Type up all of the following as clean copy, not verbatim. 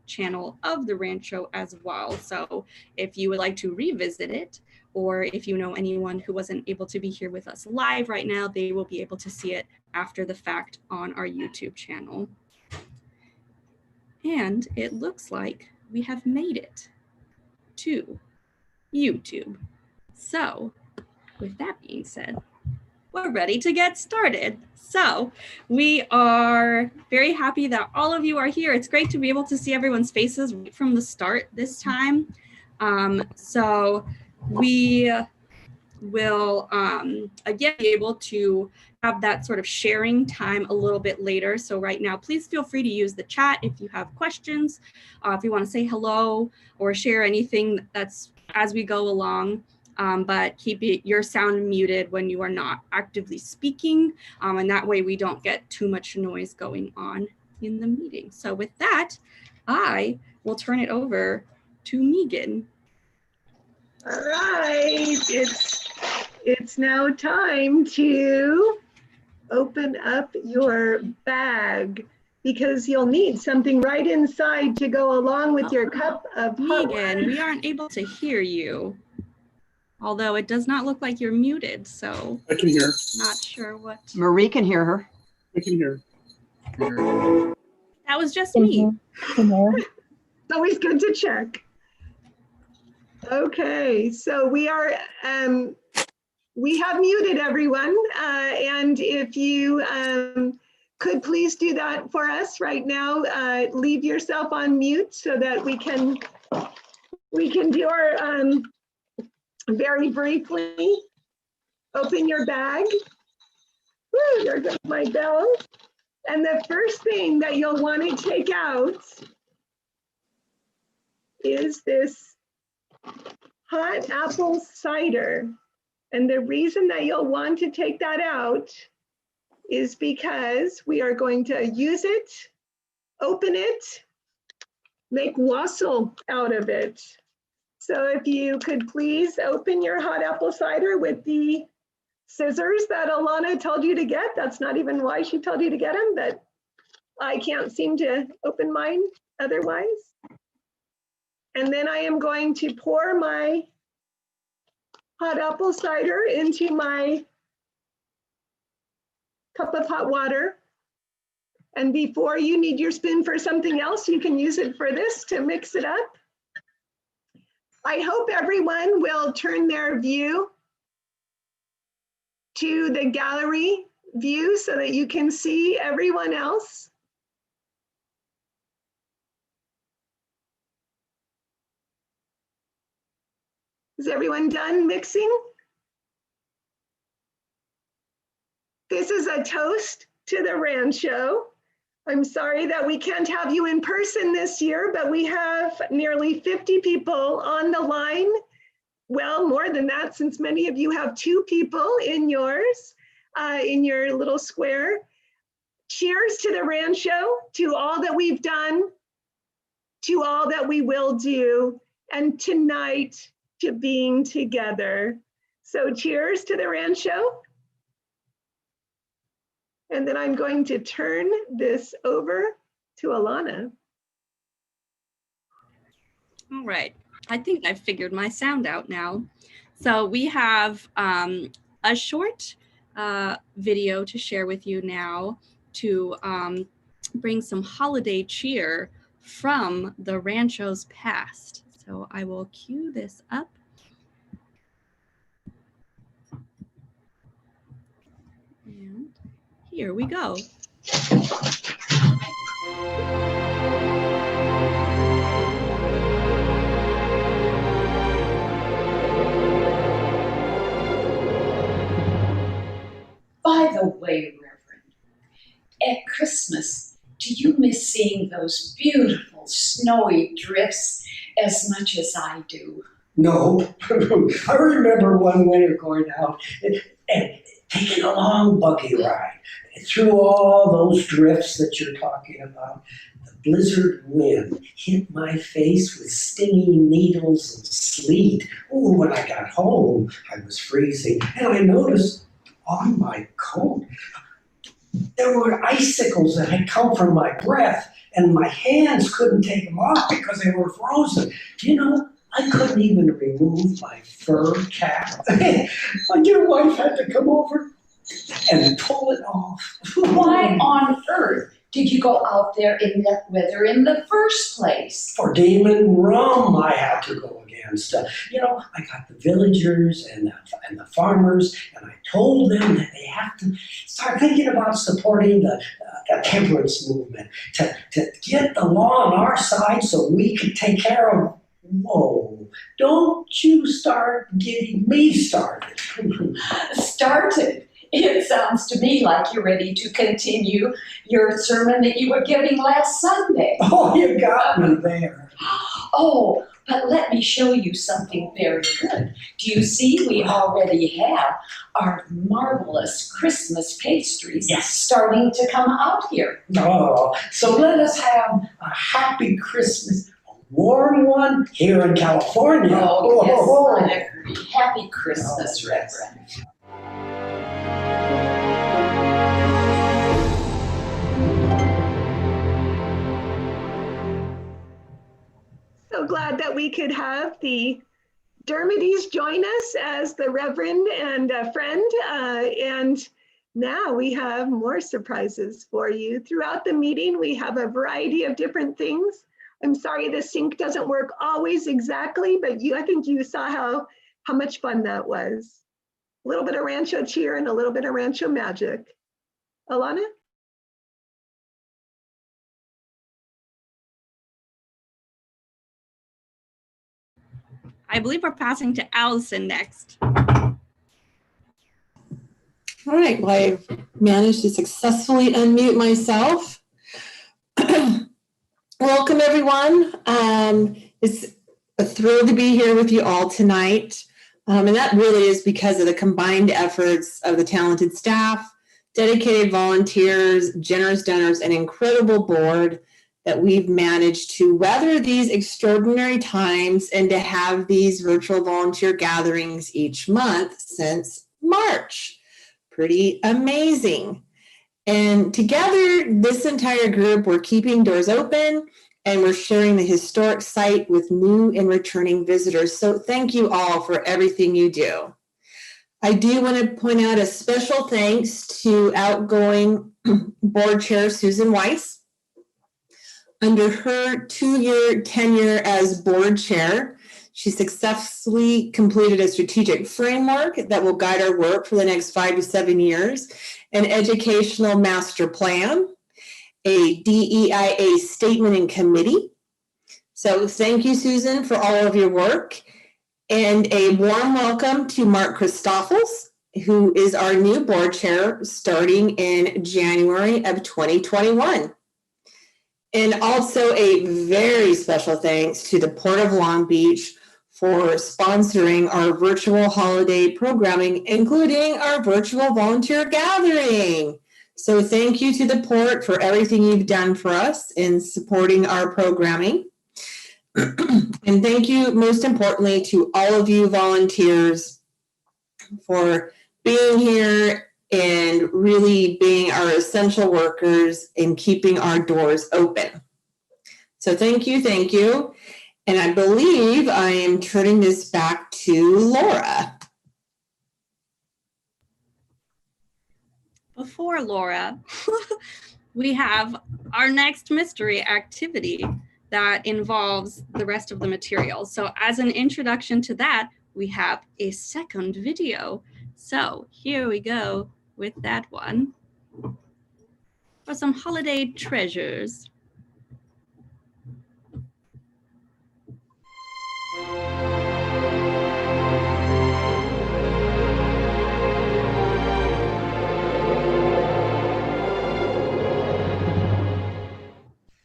channel of the Rancho as well. So if you would like to revisit it, or if you know anyone who wasn't able to be here with us live right now, they will be able to see it after the fact on our YouTube channel. And it looks like we have made it to YouTube. So with that being said, we're ready to get started. So we are very happy that all of you are here. It's great to be able to see everyone's faces right from the start this time. So we will again be able to have that sort of sharing time a little bit later. So right now, please feel free to use the chat if you have questions, if you want to say hello or share anything that's as we go along. But keep your sound muted when you are not actively speaking. And that way we don't get too much noise going on in the meeting. So with that, I will turn it over to Megan. All right, it's now time to open up your bag because you'll need something right inside to go along with your cup of hot water. Megan, we aren't able to hear you. Although it does not look like you're muted, so I can hear. Not sure what. Marie can hear her. I can hear. That was just me. It's always good to check. Okay, so we have muted everyone, and if you could please do that for us right now. Leave yourself on mute so that we can do our very briefly. Open your bag. Woo, there goes my bell. And the first thing that you'll want to take out is this hot apple cider. And the reason that you'll want to take that out is because we are going to use it, open it, make wassail out of it. So if you could please open your hot apple cider with the scissors that Alana told you to get. That's not even why she told you to get them, but I can't seem to open mine otherwise. And then I am going to pour my hot apple cider into my cup of hot water. And before you need your spoon for something else, you can use it for this to mix it up. I hope everyone will turn their view to the gallery view so that you can see everyone else. Is everyone done mixing? This is a toast to the Rancho. I'm sorry that we can't have you in person this year, but we have nearly 50 people on the line. Well, more than that, since many of you have 2 people in yours, in your little square. Cheers to the Rancho, to all that we've done, to all that we will do, and tonight to being together. So cheers to the Rancho. And then I'm going to turn this over to Alana. All right, I think I've figured my sound out now. So we have a short video to share with you now to bring some holiday cheer from the Rancho's past. So I will cue this up. And here we go. By the way, Reverend, at Christmas, do you miss seeing those beautiful snowy drifts as much as I do? No, I remember one winter going out and taking a long buggy ride through all those drifts that you're talking about. The blizzard wind hit my face with stinging needles and sleet. Oh, when I got home, I was freezing, and I noticed on my coat there were icicles that had come from my breath, and my hands couldn't take them off because they were frozen. You know, I couldn't even remove my fur cap. My dear wife had to come over and pull it off. Why on earth did you go out there in that weather in the first place? For game and rum, I had to go against. You know, I got the villagers and the farmers, and I told them that they have to start thinking about supporting the temperance movement to get the law on our side so we can take care of. Whoa, don't you start getting me started. Started? It sounds to me like you're ready to continue your sermon that you were giving last Sunday. Oh, you got me there. Oh, but let me show you something very good. Do you see we already have our marvelous Christmas pastries starting to come out here? Oh, so let us have a happy Christmas, a warm one here in California. Oh, yes, I agree. Happy Christmas, Reverend. So glad that we could have the Dermodys join us as the Reverend and a friend. And now we have more surprises for you. Throughout the meeting, we have a variety of different things. I'm sorry the sync doesn't work always exactly, but I think you saw how much fun that was. A little bit of Rancho cheer and a little bit of Rancho magic. Alana? I believe we're passing to Allison next. All right, well, I've managed to successfully unmute myself. Welcome, everyone. It's a thrill to be here with you all tonight. And that really is because of the combined efforts of the talented staff, dedicated volunteers, generous donors, and incredible board that we've managed to weather these extraordinary times and to have these virtual volunteer gatherings each month since March. Pretty amazing. And together, this entire group, we're keeping doors open and we're sharing the historic site with new and returning visitors. So thank you all for everything you do. I do want to point out a special thanks to outgoing board chair Susan Weiss. Under her 2-year tenure as board chair, she successfully completed a strategic framework that will guide our work for the next 5 to 7 years, an educational master plan, a DEIA statement and committee. So thank you, Susan, for all of your work. And a warm welcome to Mark Christoffels, who is our new board chair starting in January of 2021. And also a very special thanks to the Port of Long Beach for sponsoring our virtual holiday programming, including our virtual volunteer gathering. So thank you to the Port for everything you've done for us in supporting our programming. And thank you, most importantly, to all of you volunteers for being here and really being our essential workers in keeping our doors open. So thank you, thank you. And I believe I am turning this back to Laura. Before Laura, we have our next mystery activity that involves the rest of the material. So as an introduction to that, we have a second video. So here we go with that one for some holiday treasures.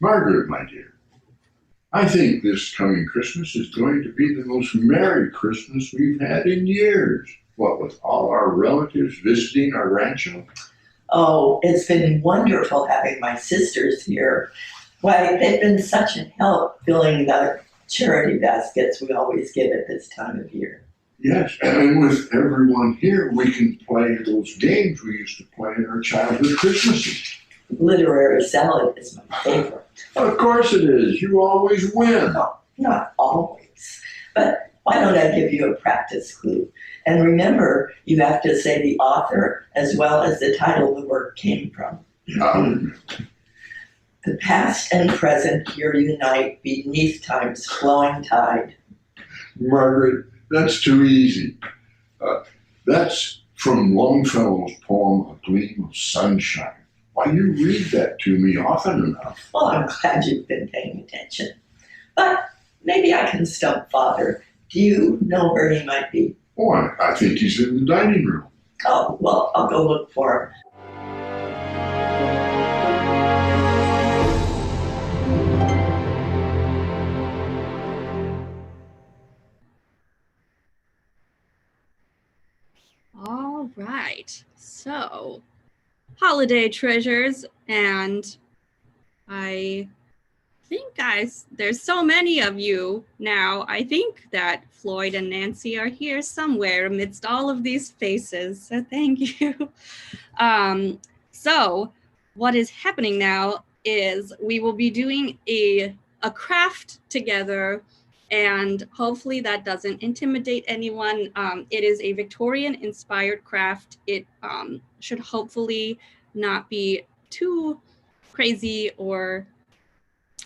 Margaret, my dear, I think this coming Christmas is going to be the most merry Christmas we've had in years. What, with all our relatives visiting our rancho? Oh, it's been wonderful having my sisters here. Why, they've been such a help filling the charity baskets we always give at this time of year. Yes, and with everyone here, we can play those games we used to play in our childhood Christmases. Literary salad is my favorite. Of course it is. You always win. No, not always. But why don't I give you a practice clue? And remember, you have to say the author as well as the title the work came from. The past and present here unite beneath time's flowing tide. Margaret, that's too easy. That's from Longfellow's poem, A Gleam of Sunshine. Why, you read that to me often enough. Well, I'm glad you've been paying attention. But maybe I can stump Father. Do you know where he might be? Oh, I think he's in the dining room. Oh, well, I'll go look for him. All right, so holiday treasures, and I think, guys, there's so many of you now. I think that Floyd and Nancy are here somewhere amidst all of these faces, so thank you. So what is happening now is we will be doing a craft together, and hopefully that doesn't intimidate anyone. It is a Victorian inspired craft. It should hopefully not be too crazy or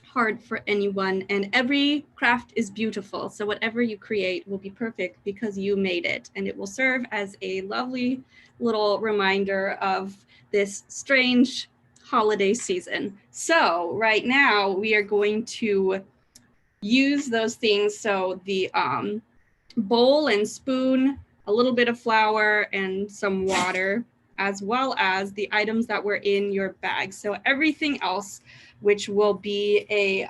hard for anyone, and every craft is beautiful. So whatever you create will be perfect because you made it, and it will serve as a lovely little reminder of this strange holiday season. So right now we are going to use those things. So the bowl and spoon, a little bit of flour and some water, as well as the items that were in your bag. So everything else, which will be a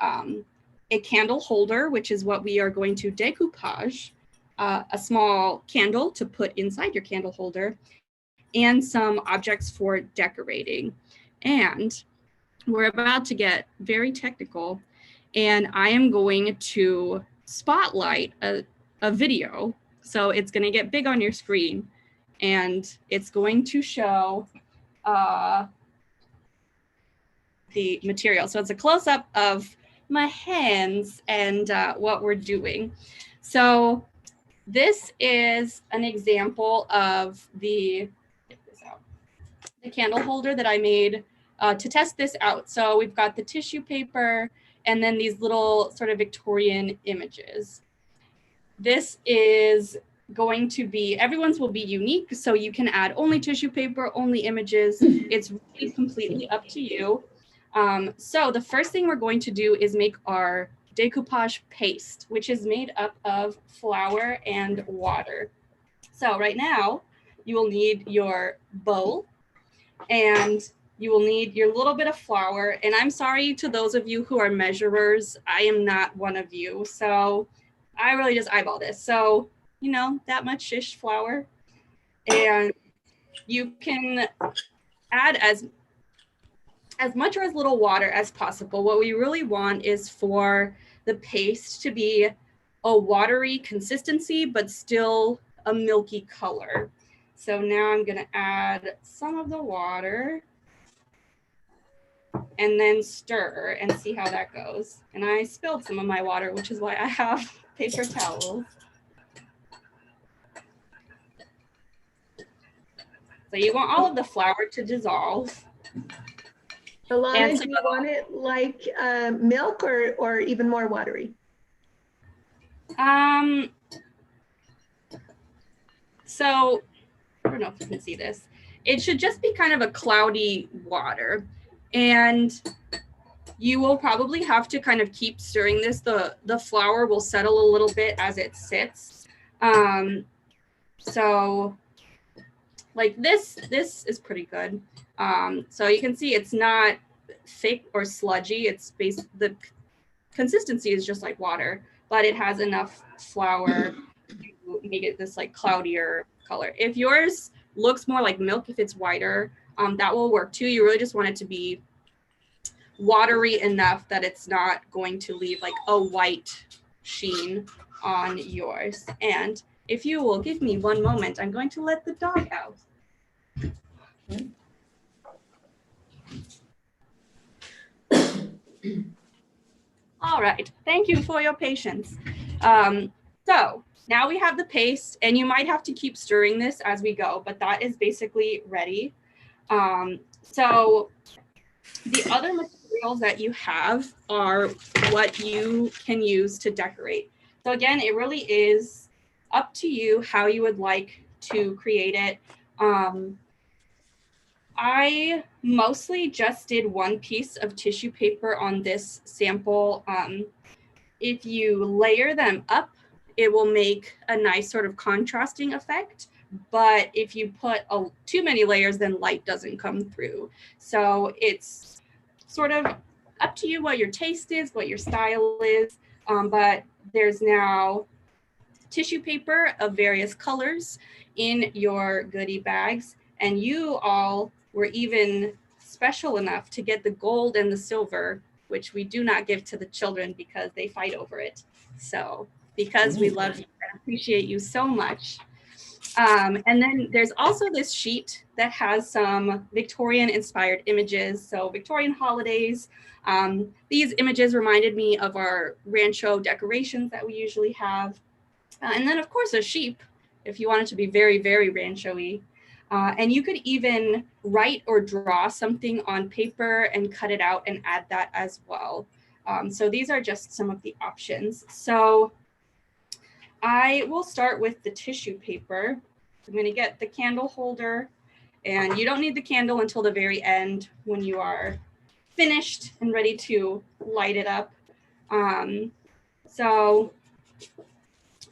candle holder, which is what we are going to decoupage, a small candle to put inside your candle holder, and some objects for decorating. And we're about to get very technical, and I am going to spotlight a video. So it's going to get big on your screen, and it's going to show the material. So it's a close-up of my hands and what we're doing. So this is an example of the candle holder that I made to test this out. So we've got the tissue paper and then these little sort of Victorian images. This is going to be, everyone's will be unique. So you can add only tissue paper, only images. It's really completely up to you. So the first thing we're going to do is make our decoupage paste, which is made up of flour and water. So right now you will need your bowl, and you will need your little bit of flour. And I'm sorry to those of you who are measurers, I am not one of you. So I really just eyeball this. So, you know, that much ish flour. And you can add as much or as little water as possible. What we really want is for the paste to be a watery consistency, but still a milky color. So now I'm gonna add some of the water and then stir and see how that goes. And I spilled some of my water, which is why I have paper towels. So you want all of the flour to dissolve. Alana, do you want it like milk or even more watery? So I don't know if you can see this. It should just be kind of a cloudy water. And you will probably have to kind of keep stirring this. The flour will settle a little bit as it sits. So like this is pretty good. So you can see it's not thick or sludgy. The consistency is just like water, but it has enough flour to make it this like cloudier color. If yours looks more like milk, if it's whiter, that will work too. You really just want it to be watery enough that it's not going to leave like a white sheen on yours. And if you will give me one moment, I'm going to let the dog out. All right, thank you for your patience. So now we have the paste, and you might have to keep stirring this as we go, but that is basically ready. So the other materials that you have are what you can use to decorate. So again, it really is up to you how you would like to create it. I mostly just did one piece of tissue paper on this sample. If you layer them up, it will make a nice sort of contrasting effect. But if you put too many layers, then light doesn't come through. So it's sort of up to you what your taste is, what your style is. But there's now tissue paper of various colors in your goodie bags. And you all were even special enough to get the gold and the silver, which we do not give to the children because they fight over it. So because we love you and appreciate you so much. And then there's also this sheet that has some Victorian inspired images. So Victorian holidays. These images reminded me of our Rancho decorations that we usually have. And then of course a sheep, if you want it to be very, very rancho-y. And you could even write or draw something on paper and cut it out and add that as well. So these are just some of the options. So I will start with the tissue paper. I'm going to get the candle holder, and you don't need the candle until the very end when you are finished and ready to light it up. So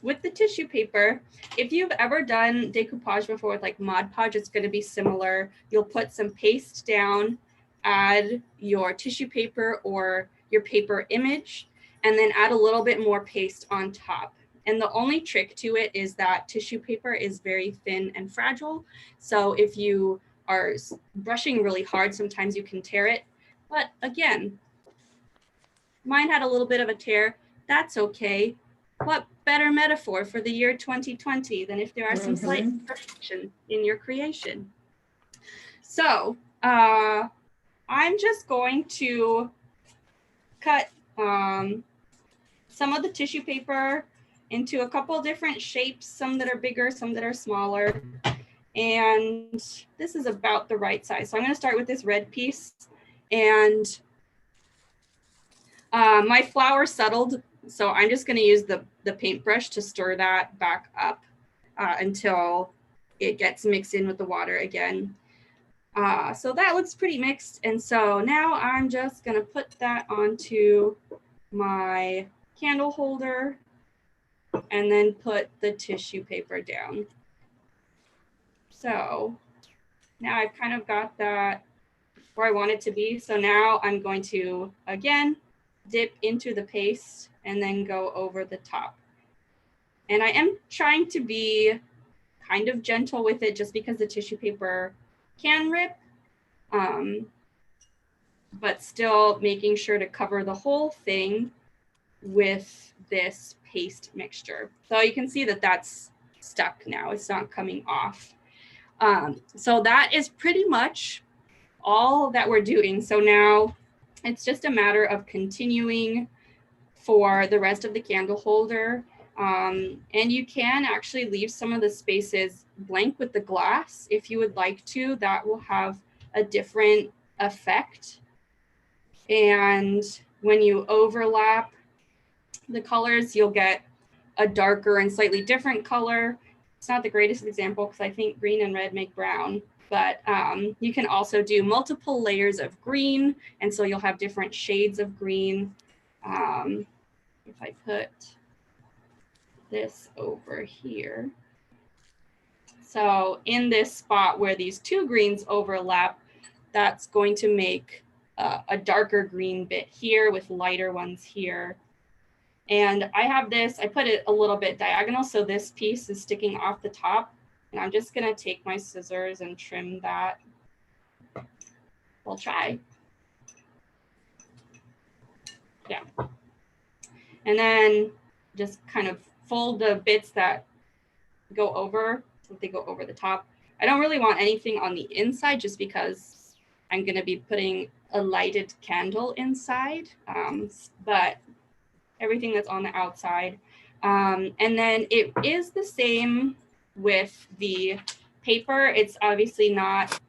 with the tissue paper, if you've ever done decoupage before with like Mod Podge, it's going to be similar. You'll put some paste down, add your tissue paper or your paper image, and then add a little bit more paste on top. And the only trick to it is that tissue paper is very thin and fragile. So if you are brushing really hard, sometimes you can tear it. But again, mine had a little bit of a tear. That's okay. What better metaphor for the year 2020 than if there are some slight imperfections in your creation? So I'm just going to cut some of the tissue paper into a couple different shapes, some that are bigger, some that are smaller. And this is about the right size. So I'm going to start with this red piece. And my flour settled, so I'm just going to use the paintbrush to stir that back up until it gets mixed in with the water again. So that looks pretty mixed. And so now I'm just going to put that onto my candle holder and then put the tissue paper down. So now I've kind of got that where I want it to be. So now I'm going to, again, dip into the paste and then go over the top. And I am trying to be kind of gentle with it just because the tissue paper can rip, but still making sure to cover the whole thing with this paste mixture. So you can see that that's stuck now. It's not coming off. So that is pretty much all that we're doing. So now it's just a matter of continuing for the rest of the candle holder. And you can actually leave some of the spaces blank with the glass if you would like to. That will have a different effect. And when you overlap the colors, you'll get a darker and slightly different color. It's not the greatest example because I think green and red make brown, but you can also do multiple layers of green. And so you'll have different shades of green. If I put this over here. So in this spot where these two greens overlap, that's going to make a darker green bit here with lighter ones here. And I have this, I put it a little bit diagonal, so this piece is sticking off the top. And I'm just gonna take my scissors and trim that. We'll try. Yeah. And then just kind of fold the bits that go over, so they go over the top. I don't really want anything on the inside just because I'm going to be putting a lighted candle inside, but everything that's on the outside. And then it is the same with the paper. It's obviously not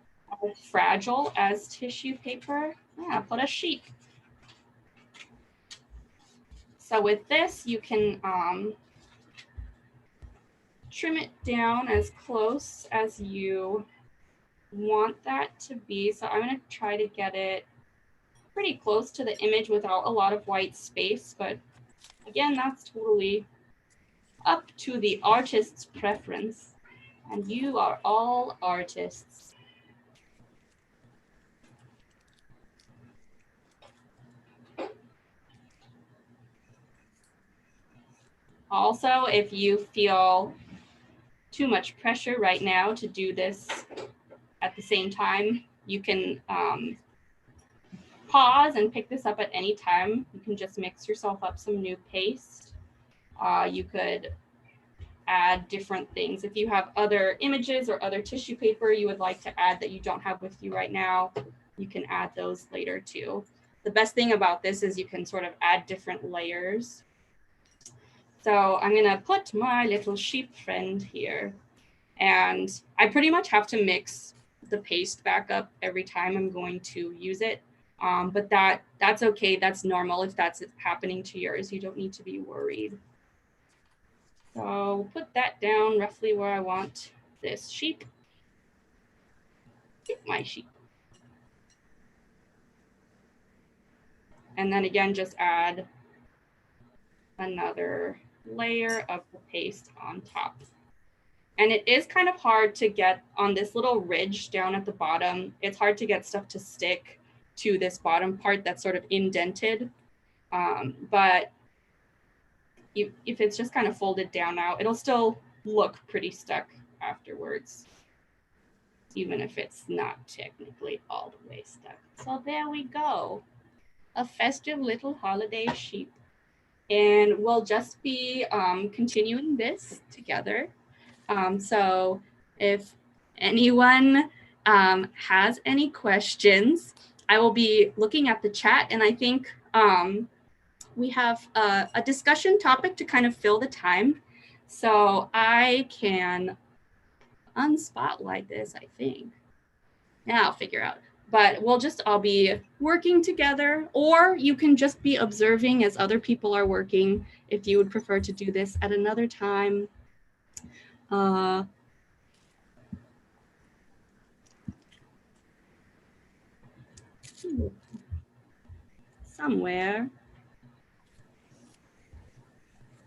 as fragile as tissue paper. Yeah, put a sheet. So with this, you can trim it down as close as you want that to be. So I'm going to try to get it pretty close to the image without a lot of white space, but again, that's totally up to the artist's preference, and you are all artists. Also, if you feel too much pressure right now to do this at the same time, you can pause and pick this up at any time. You can just mix yourself up some new paste. You could add different things. If you have other images or other tissue paper you would like to add that you don't have with you right now, you can add those later too. The best thing about this is you can sort of add different layers. So I'm gonna put my little sheep friend here, and I pretty much have to mix the paste back up every time I'm going to use it. But that's okay, that's normal if that's happening to yours. You don't need to be worried. So put that down roughly where I want this sheep. My sheep. And then again, just add another layer of the paste on top. And it is kind of hard to get on this little ridge down at the bottom. It's hard to get stuff to stick to this bottom part that's sort of indented. But if it's just kind of folded down now, it'll still look pretty stuck afterwards, even if it's not technically all the way stuck. So there we go, a festive little holiday sheep. And we'll just be continuing this together. So if anyone has any questions, I will be looking at the chat, and I think we have a discussion topic to kind of fill the time. So I can unspotlight this, I think. Yeah, I'll figure out. But we'll just all be working together, or you can just be observing as other people are working if you would prefer to do this at another time. Somewhere.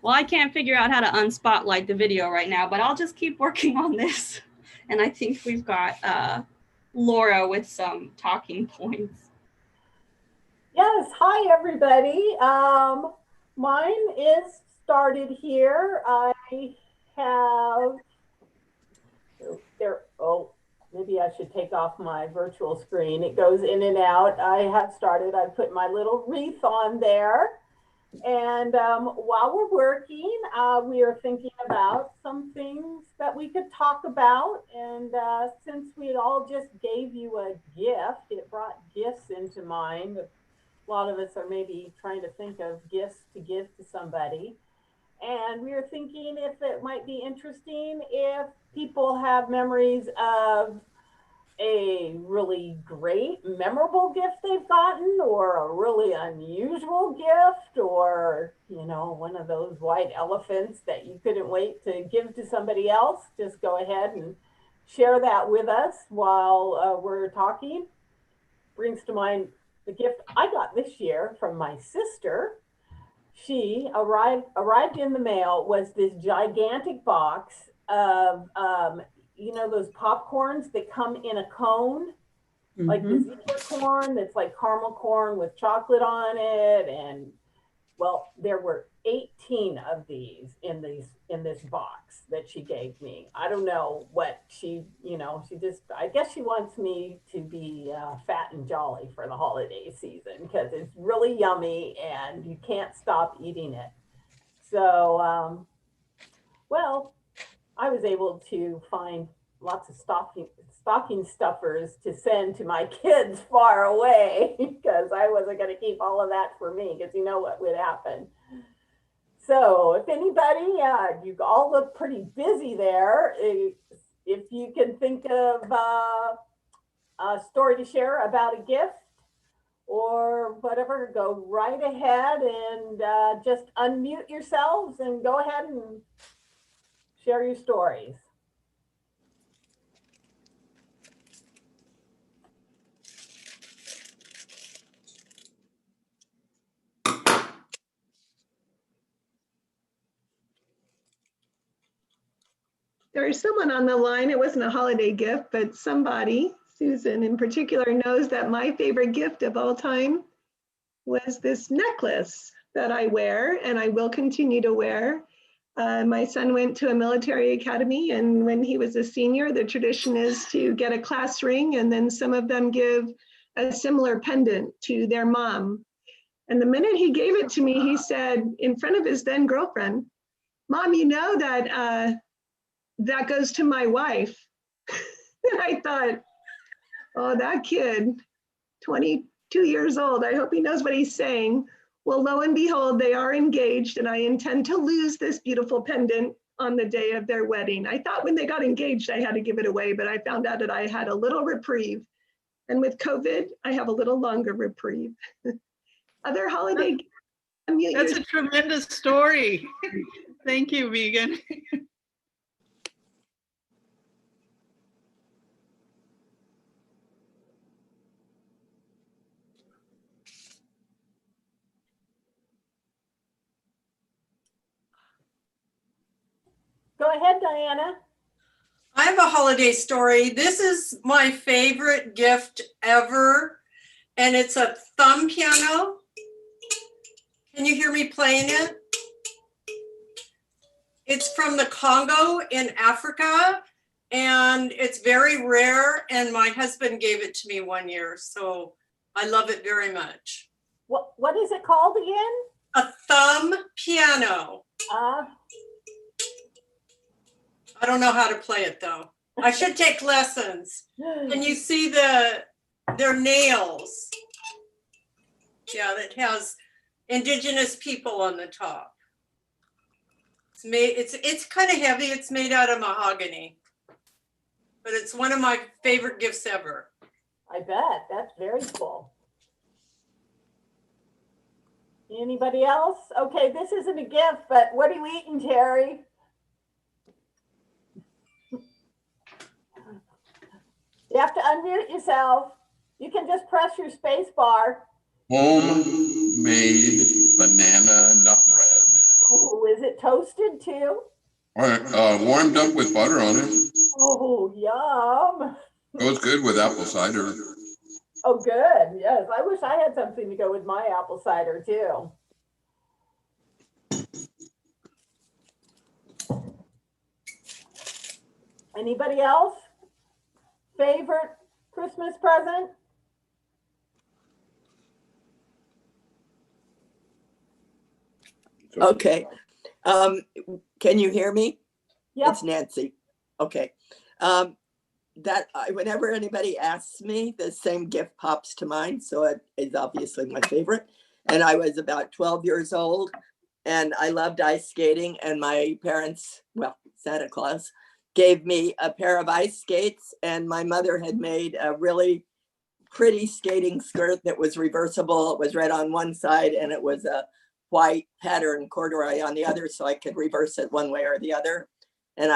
Well, I can't figure out how to unspotlight the video right now, but I'll just keep working on this. And I think we've got Laura with some talking points. Yes, hi everybody. Mine is started here. I have there. Oh, maybe I should take off my virtual screen. It goes in and out. I have started. I put my little wreath on there. And while we're working, we are thinking about some things that we could talk about. And since we all just gave you a gift, it brought gifts into mind. A lot of us are maybe trying to think of gifts to give to somebody. And we were thinking if it might be interesting if people have memories of a really great, memorable gift they've gotten, or a really unusual gift, or, you know, one of those white elephants that you couldn't wait to give to somebody else. Just go ahead and share that with us while we're talking. Brings to mind the gift I got this year from my sister. She arrived in the mail was this gigantic box of you know, those popcorns that come in a cone, like the zebra corn that's like caramel corn with chocolate on it. And well, there were 18 of these in this box that she gave me. I don't know what she, you know, she just, I guess she wants me to be fat and jolly for the holiday season because it's really yummy and you can't stop eating it. So, well, I was able to find lots of stocking stuffers to send to my kids far away because I wasn't going to keep all of that for me because you know what would happen. So if anybody, you all look pretty busy there. If you can think of a story to share about a gift or whatever, go right ahead and just unmute yourselves and go ahead and share your stories. There is someone on the line. It wasn't a holiday gift, but somebody, Susan in particular, knows that my favorite gift of all time was this necklace that I wear and I will continue to wear. My son went to a military academy, and when he was a senior, the tradition is to get a class ring, and then some of them give a similar pendant to their mom. And the minute he gave it to me, he said in front of his then girlfriend, "Mom, you know that that goes to my wife." And I thought, oh, that kid, 22 years old, I hope he knows what he's saying. Well, lo and behold, they are engaged, and I intend to lose this beautiful pendant on the day of their wedding. I thought when they got engaged, I had to give it away, but I found out that I had a little reprieve. And with COVID, I have a little longer reprieve. Other holiday. That's a tremendous story. Thank you, Megan. Go ahead, Diana. I have a holiday story. This is my favorite gift ever, and it's a thumb piano. Can you hear me playing it? It's from the Congo in Africa, and it's very rare, and my husband gave it to me one year, so I love it very much. What is it called again? A thumb piano. I don't know how to play it though. I should take lessons. Can you see their nails? Yeah, that has indigenous people on the top. It's kind of heavy. It's made out of mahogany, but it's one of my favorite gifts ever. I bet. That's very cool. Anybody else? Okay, this isn't a gift, but what are you eating, Terry? You have to unmute yourself. You can just press your space bar. Homemade banana nut bread. Ooh, is it toasted too? Warmed up with butter on it. Oh, yum. Goes good with apple cider. Oh, good. Yes, I wish I had something to go with my apple cider too. Anybody else? Favorite Christmas present? Okay. Can you hear me? Yep. It's Nancy. Okay. Whenever anybody asks me, the same gift pops to mind. So it is obviously my favorite. And I was about 12 years old and I loved ice skating, and my parents, well, Santa Claus, gave me a pair of ice skates, and my mother had made a really pretty skating skirt that was reversible. It was red on one side and it was a white pattern corduroy on the other, so I could reverse it one way or the other. And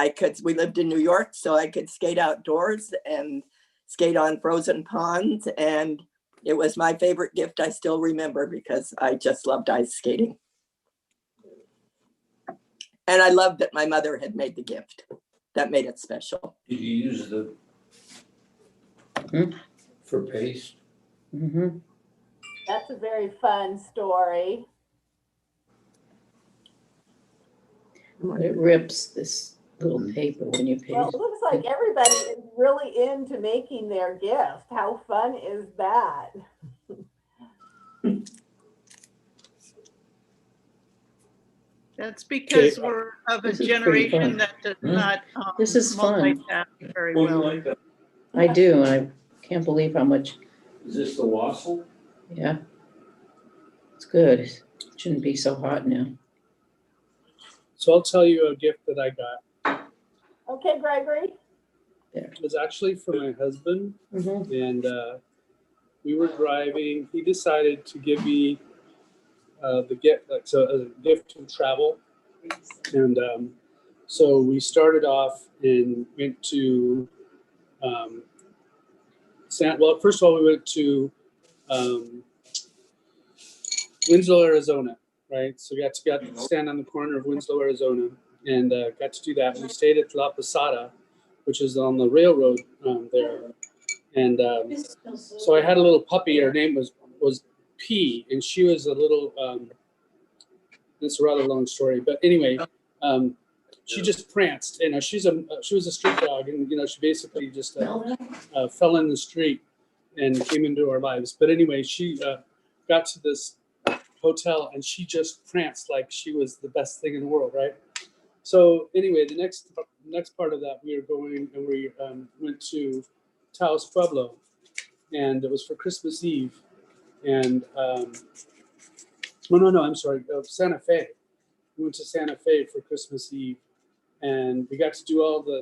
we lived in New York, so I could skate outdoors and skate on frozen ponds. And it was my favorite gift. I still remember because I just loved ice skating. And I loved that my mother had made the gift. That made it special. Did you use the for paste? Mm-hmm. That's a very fun story. It rips this little paper when you paste. Well, it looks like everybody is really into making their gift. How fun is that? That's because we're of a This is pretty generation fun. that does not This is fun. multitask very well. I do, and I can't believe how much, Is this the wassail? yeah. It's good. It shouldn't be so hot now. So I'll tell you a gift that I got. Okay, Gregory. It was actually for my husband, Mhm. and we were driving. He decided to give me the gift, like so, a gift to travel, and so we started off and went to well, first of all, we went to Winslow, Arizona, right? So we got to stand on the corner of Winslow, Arizona, and got to do that. We stayed at La Posada, which is on the railroad there. And so I had a little puppy. Her name was P, and she was a little. It's a rather long story, but anyway, she just pranced. You know, she was a street dog, and you know, she basically just fell in the street and came into our lives. But anyway, she got to this hotel, and she just pranced like she was the best thing in the world, right? So anyway, the next part of that, we were going, and we went to Taos Pueblo, and it was for Christmas Eve, and I'm sorry, Santa Fe. We went to Santa Fe for Christmas Eve, and we got to do all the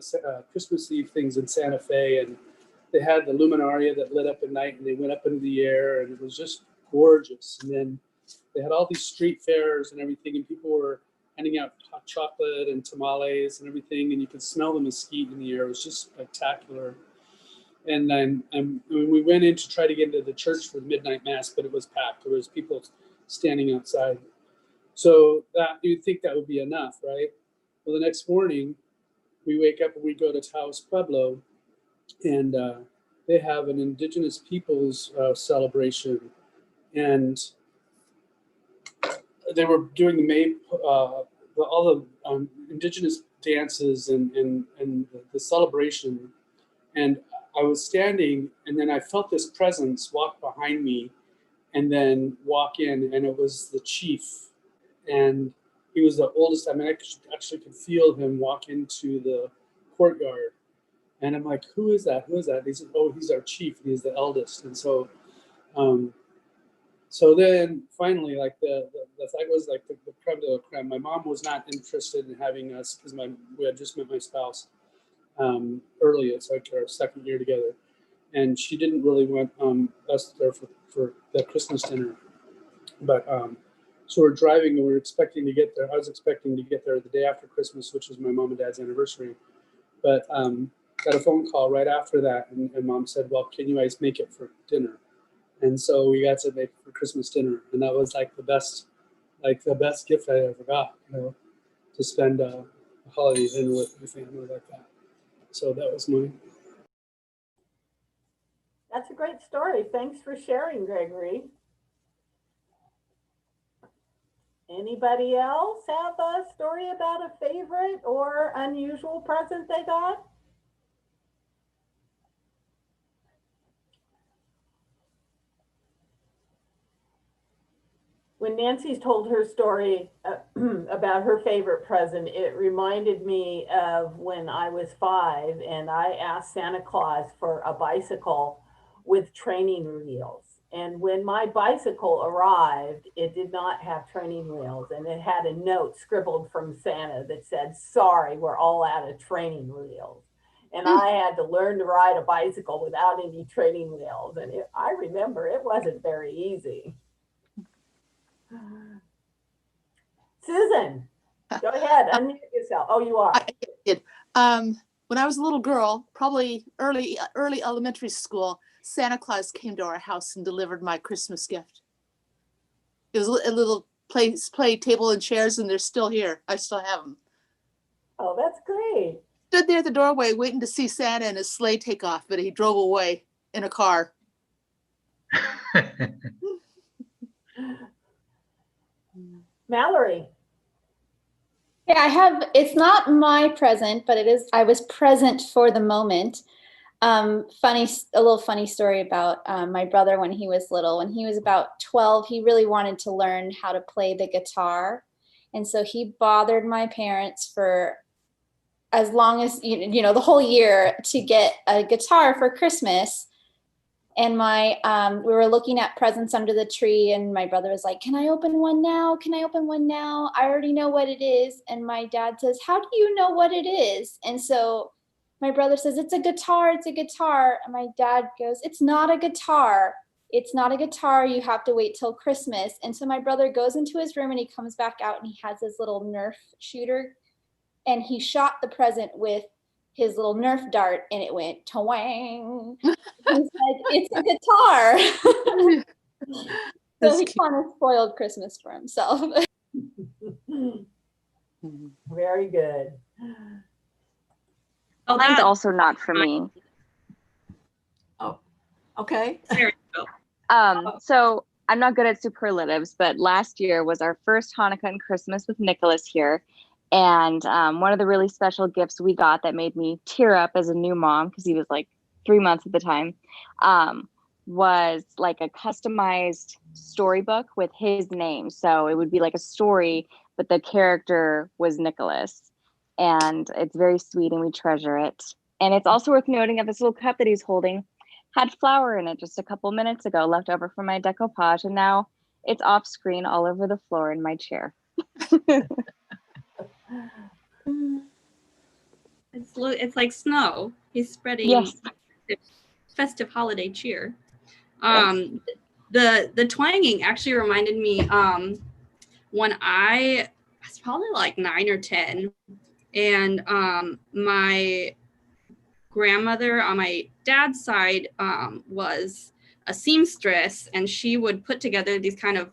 Christmas Eve things in Santa Fe, and they had the luminaria that lit up at night, and they went up into the air, and it was just gorgeous. And then they had all these street fairs and everything, and people were handing out hot chocolate and tamales and everything, and you could smell the mesquite in the air. It was just spectacular. And then we went in to try to get into the church for the midnight mass, but it was packed. There was people standing outside. So that you'd think that would be enough, right? Well, the next morning we wake up and we go to Taos Pueblo, and they have an indigenous peoples celebration, and they were doing all the indigenous dances and the celebration. And I was standing, and then I felt this presence walk behind me and then walk in, and it was the chief. And he was the oldest. I mean, I actually could feel him walk into the courtyard. And I'm like, who is that? Who is that? He said, oh, he's our chief. He's the eldest. And so, so then finally, like the thing was like the creme de la creme. My mom was not interested in having us because we had just met my spouse early. It's like our second year together. And she didn't really want us there for the Christmas dinner. But so we're driving, and we're expecting to get there. I was expecting to get there the day after Christmas, which was my mom and dad's anniversary. But got a phone call right after that, and mom said, well, can you guys make it for dinner? And so we got to make it for Christmas dinner. And that was like the best gift I ever got, you know, to spend a holiday dinner with my family like that. So that was mine. That's a great story. Thanks for sharing, Gregory. Anybody else have a story about a favorite or unusual present they got? When Nancy's told her story about her favorite present, it reminded me of when I was 5 and I asked Santa Claus for a bicycle with training wheels. And when my bicycle arrived, it did not have training wheels, and it had a note scribbled from Santa that said, sorry, we're all out of training wheels. And I had to learn to ride a bicycle without any training wheels. And I remember it wasn't very easy. Susan, go ahead, unmute yourself. Oh, you are. I did. When I was a little girl, probably early elementary school, Santa Claus came to our house and delivered my Christmas gift. It was a little play table and chairs, and they're still here. I still have them. Oh, that's great. Stood there at the doorway waiting to see Santa and his sleigh take off, but he drove away in a car. Mallory. Yeah, it's not my present, but I was present for the moment. A little funny story about my brother when he was little. When he was about 12, he really wanted to learn how to play the guitar. And so he bothered my parents for as long as, you know, the whole year to get a guitar for Christmas. And we were looking at presents under the tree, and my brother was like, can I open one now? Can I open one now? I already know what it is. And my dad says, how do you know what it is? And so my brother says, it's a guitar, it's a guitar. And my dad goes, it's not a guitar. It's not a guitar. You have to wait till Christmas. And so my brother goes into his room and he comes back out and he has his little Nerf shooter, and he shot the present with his little Nerf dart, and it went twang. He said, it's a guitar. So he kind of spoiled Christmas for himself. Very good. Oh, mine's also not for me. Oh, okay. So I'm not good at superlatives, but last year was our first Hanukkah and Christmas with Nicholas here. And one of the really special gifts we got that made me tear up as a new mom, because he was like 3 months at the time, was like a customized storybook with his name. So it would be like a story, but the character was Nicholas. And it's very sweet and we treasure it. And it's also worth noting that this little cup that he's holding had flour in it just a couple minutes ago, left over from my decoupage. And now it's off screen all over the floor in my chair. It's like snow. He's spreading festive holiday cheer. The twanging actually reminded me when I was probably like 9 or 10, and my grandmother on my dad's side was a seamstress, and she would put together these kind of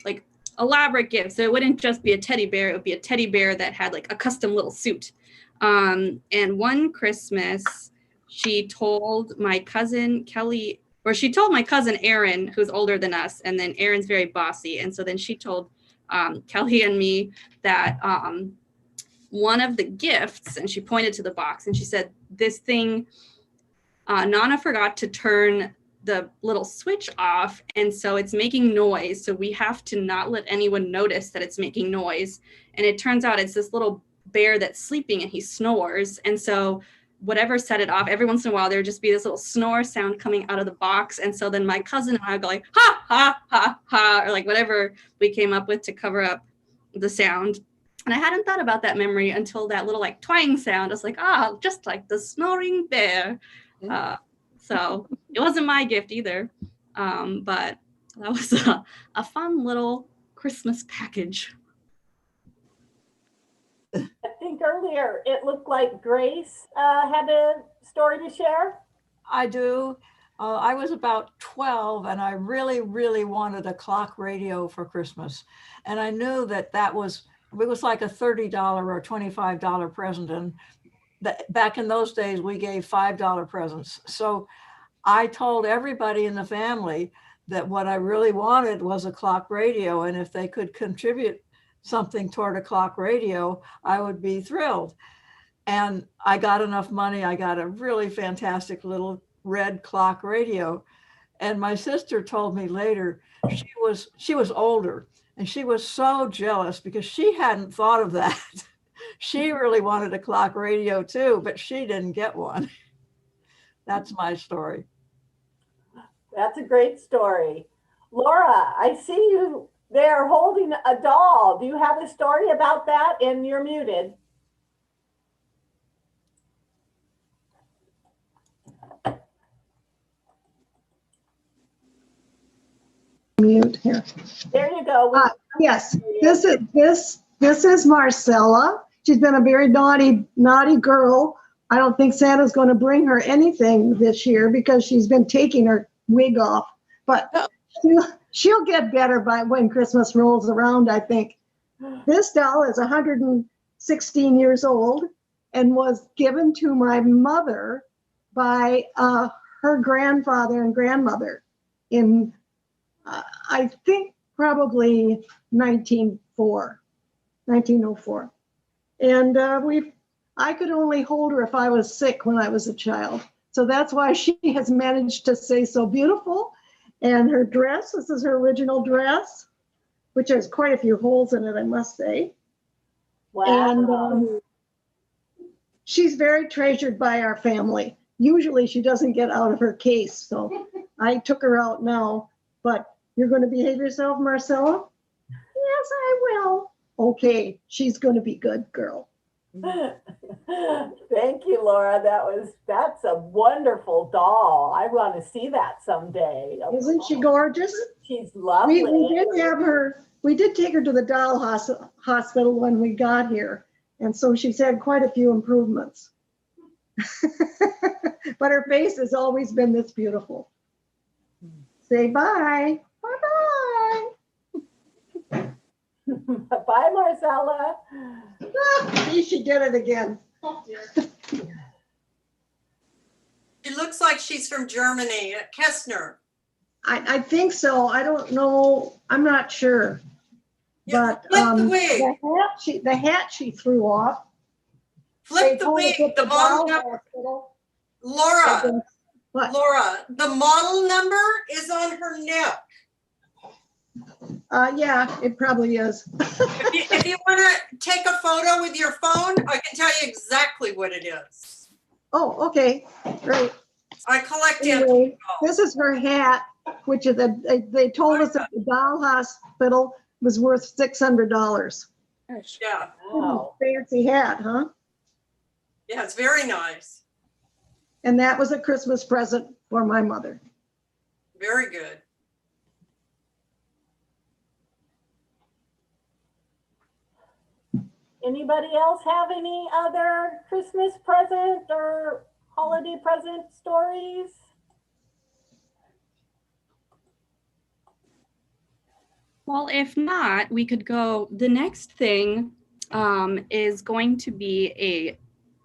like elaborate gifts. So it wouldn't just be a teddy bear, it would be a teddy bear that had like a custom little suit. And one Christmas, she told my cousin Kelly, or she told my cousin Aaron, who's older than us, and then Aaron's very bossy. And so then she told Kelly and me that one of the gifts, and she pointed to the box and she said, this thing, Nana forgot to turn the little switch off, and so it's making noise. So we have to not let anyone notice that it's making noise. And it turns out it's this little bear that's sleeping and he snores. And so whatever set it off, every once in a while there would just be this little snore sound coming out of the box. And so then my cousin and I would go like, ha, ha, ha, ha, or like whatever we came up with to cover up the sound. And I hadn't thought about that memory until that little like twang sound. I was like, just like the snoring bear. So it wasn't my gift either, but that was a fun little Christmas package. I think earlier it looked like Grace had a story to share. I do. I was about 12 and I really, really wanted a clock radio for Christmas. And I knew that it was like a $30 or $25 present. And back in those days, we gave $5 presents. So I told everybody in the family that what I really wanted was a clock radio. And if they could contribute something toward a clock radio, I would be thrilled. And I got enough money. I got a really fantastic little red clock radio. And my sister told me later, she was older and she was so jealous because she hadn't thought of that. She really wanted a clock radio too, but she didn't get one. That's my story. That's a great story. Laura, I see you there holding a doll. Do you have a story about that? And you're muted. Mute here. There you go. Yes, this is Marcella. She's been a very naughty girl. I don't think Santa's going to bring her anything this year because she's been taking her wig off. But she'll get better by when Christmas rolls around, I think. This doll is 116 years old and was given to my mother by her grandfather and grandmother in, I think, probably 1904. And I could only hold her if I was sick when I was a child. So that's why she has managed to stay so beautiful. And her dress, this is her original dress. which has quite a few holes in it, I must say. Wow. And she's very treasured by our family. Usually she doesn't get out of her case, so I took her out now. But you're going to behave yourself, Marcella? Yes, I will. Okay, she's going to be good, girl. Thank you, Laura. That's a wonderful doll. I want to see that someday. Isn't she gorgeous? She's lovely. We did take her to the doll hospital when we got here. And so she's had quite a few improvements. But her face has always been this beautiful. Say bye. Bye-bye. Bye, Marcella. See, she did it again. She looks like she's from Germany, Kestner. I think so. I don't know. I'm not sure. Yeah, But the hat she threw off. Flip the wig. The model number. Laura. Laura, the model number is on her neck. Yeah, it probably is. If you want to take a photo with your phone, I can tell you exactly what it is. Oh, okay, great. I collect anyway, this is her hat, which is they told us that the doll hospital was worth $600. Yeah. Wow. Fancy hat, huh? Yeah, it's very nice. And that was a Christmas present for my mother. Very good. Anybody else have any other Christmas present or holiday present stories? Well, if not, we could go. The next thing is going to be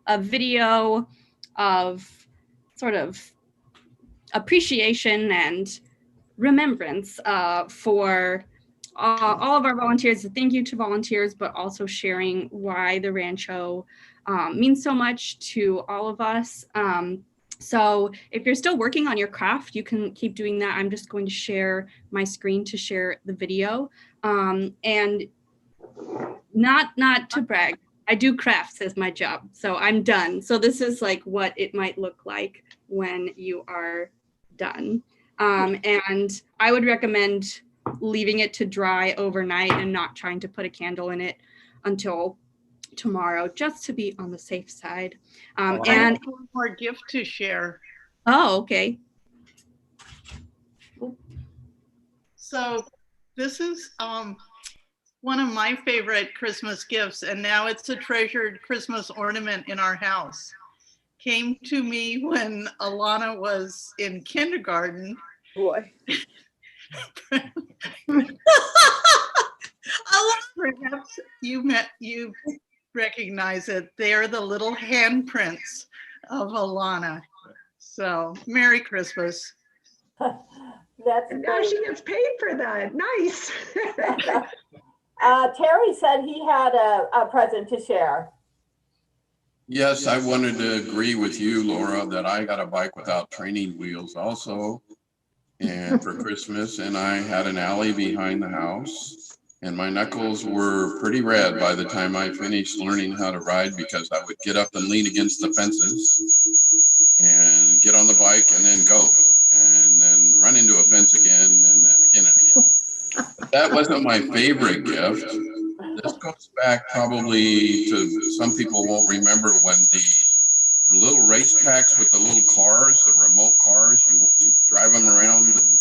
a video of sort of appreciation and remembrance for all of our volunteers. Thank you to volunteers, but also sharing why the Rancho means so much to all of us. So if you're still working on your craft, you can keep doing that. I'm just going to share my screen to share the video. And not to brag, I do crafts as my job, so I'm done. So this is like what it might look like when you are done. And I would recommend leaving it to dry overnight and not trying to put a candle in it until tomorrow, just to be on the safe side. And I have one more gift to share. Oh, okay. So this is one of my favorite Christmas gifts, and now it's a treasured Christmas ornament in our house. Came to me when Alana was in kindergarten. Boy. Perhaps you recognize it. They're the little handprints of Alana. So Merry Christmas. That's and now she gets paid for that. Nice. Terry said he had a present to share. Yes, I wanted to agree with you, Laura, that I got a bike without training wheels also. And for Christmas, and I had an alley behind the house, and my knuckles were pretty red by the time I finished learning how to ride, because I would get up and lean against the fences and get on the bike and then go and then run into a fence again and then again and again. But that wasn't my favorite gift. This goes back probably to, some people won't remember, when the little racetracks with the little cars, the remote cars, you drive them around. And,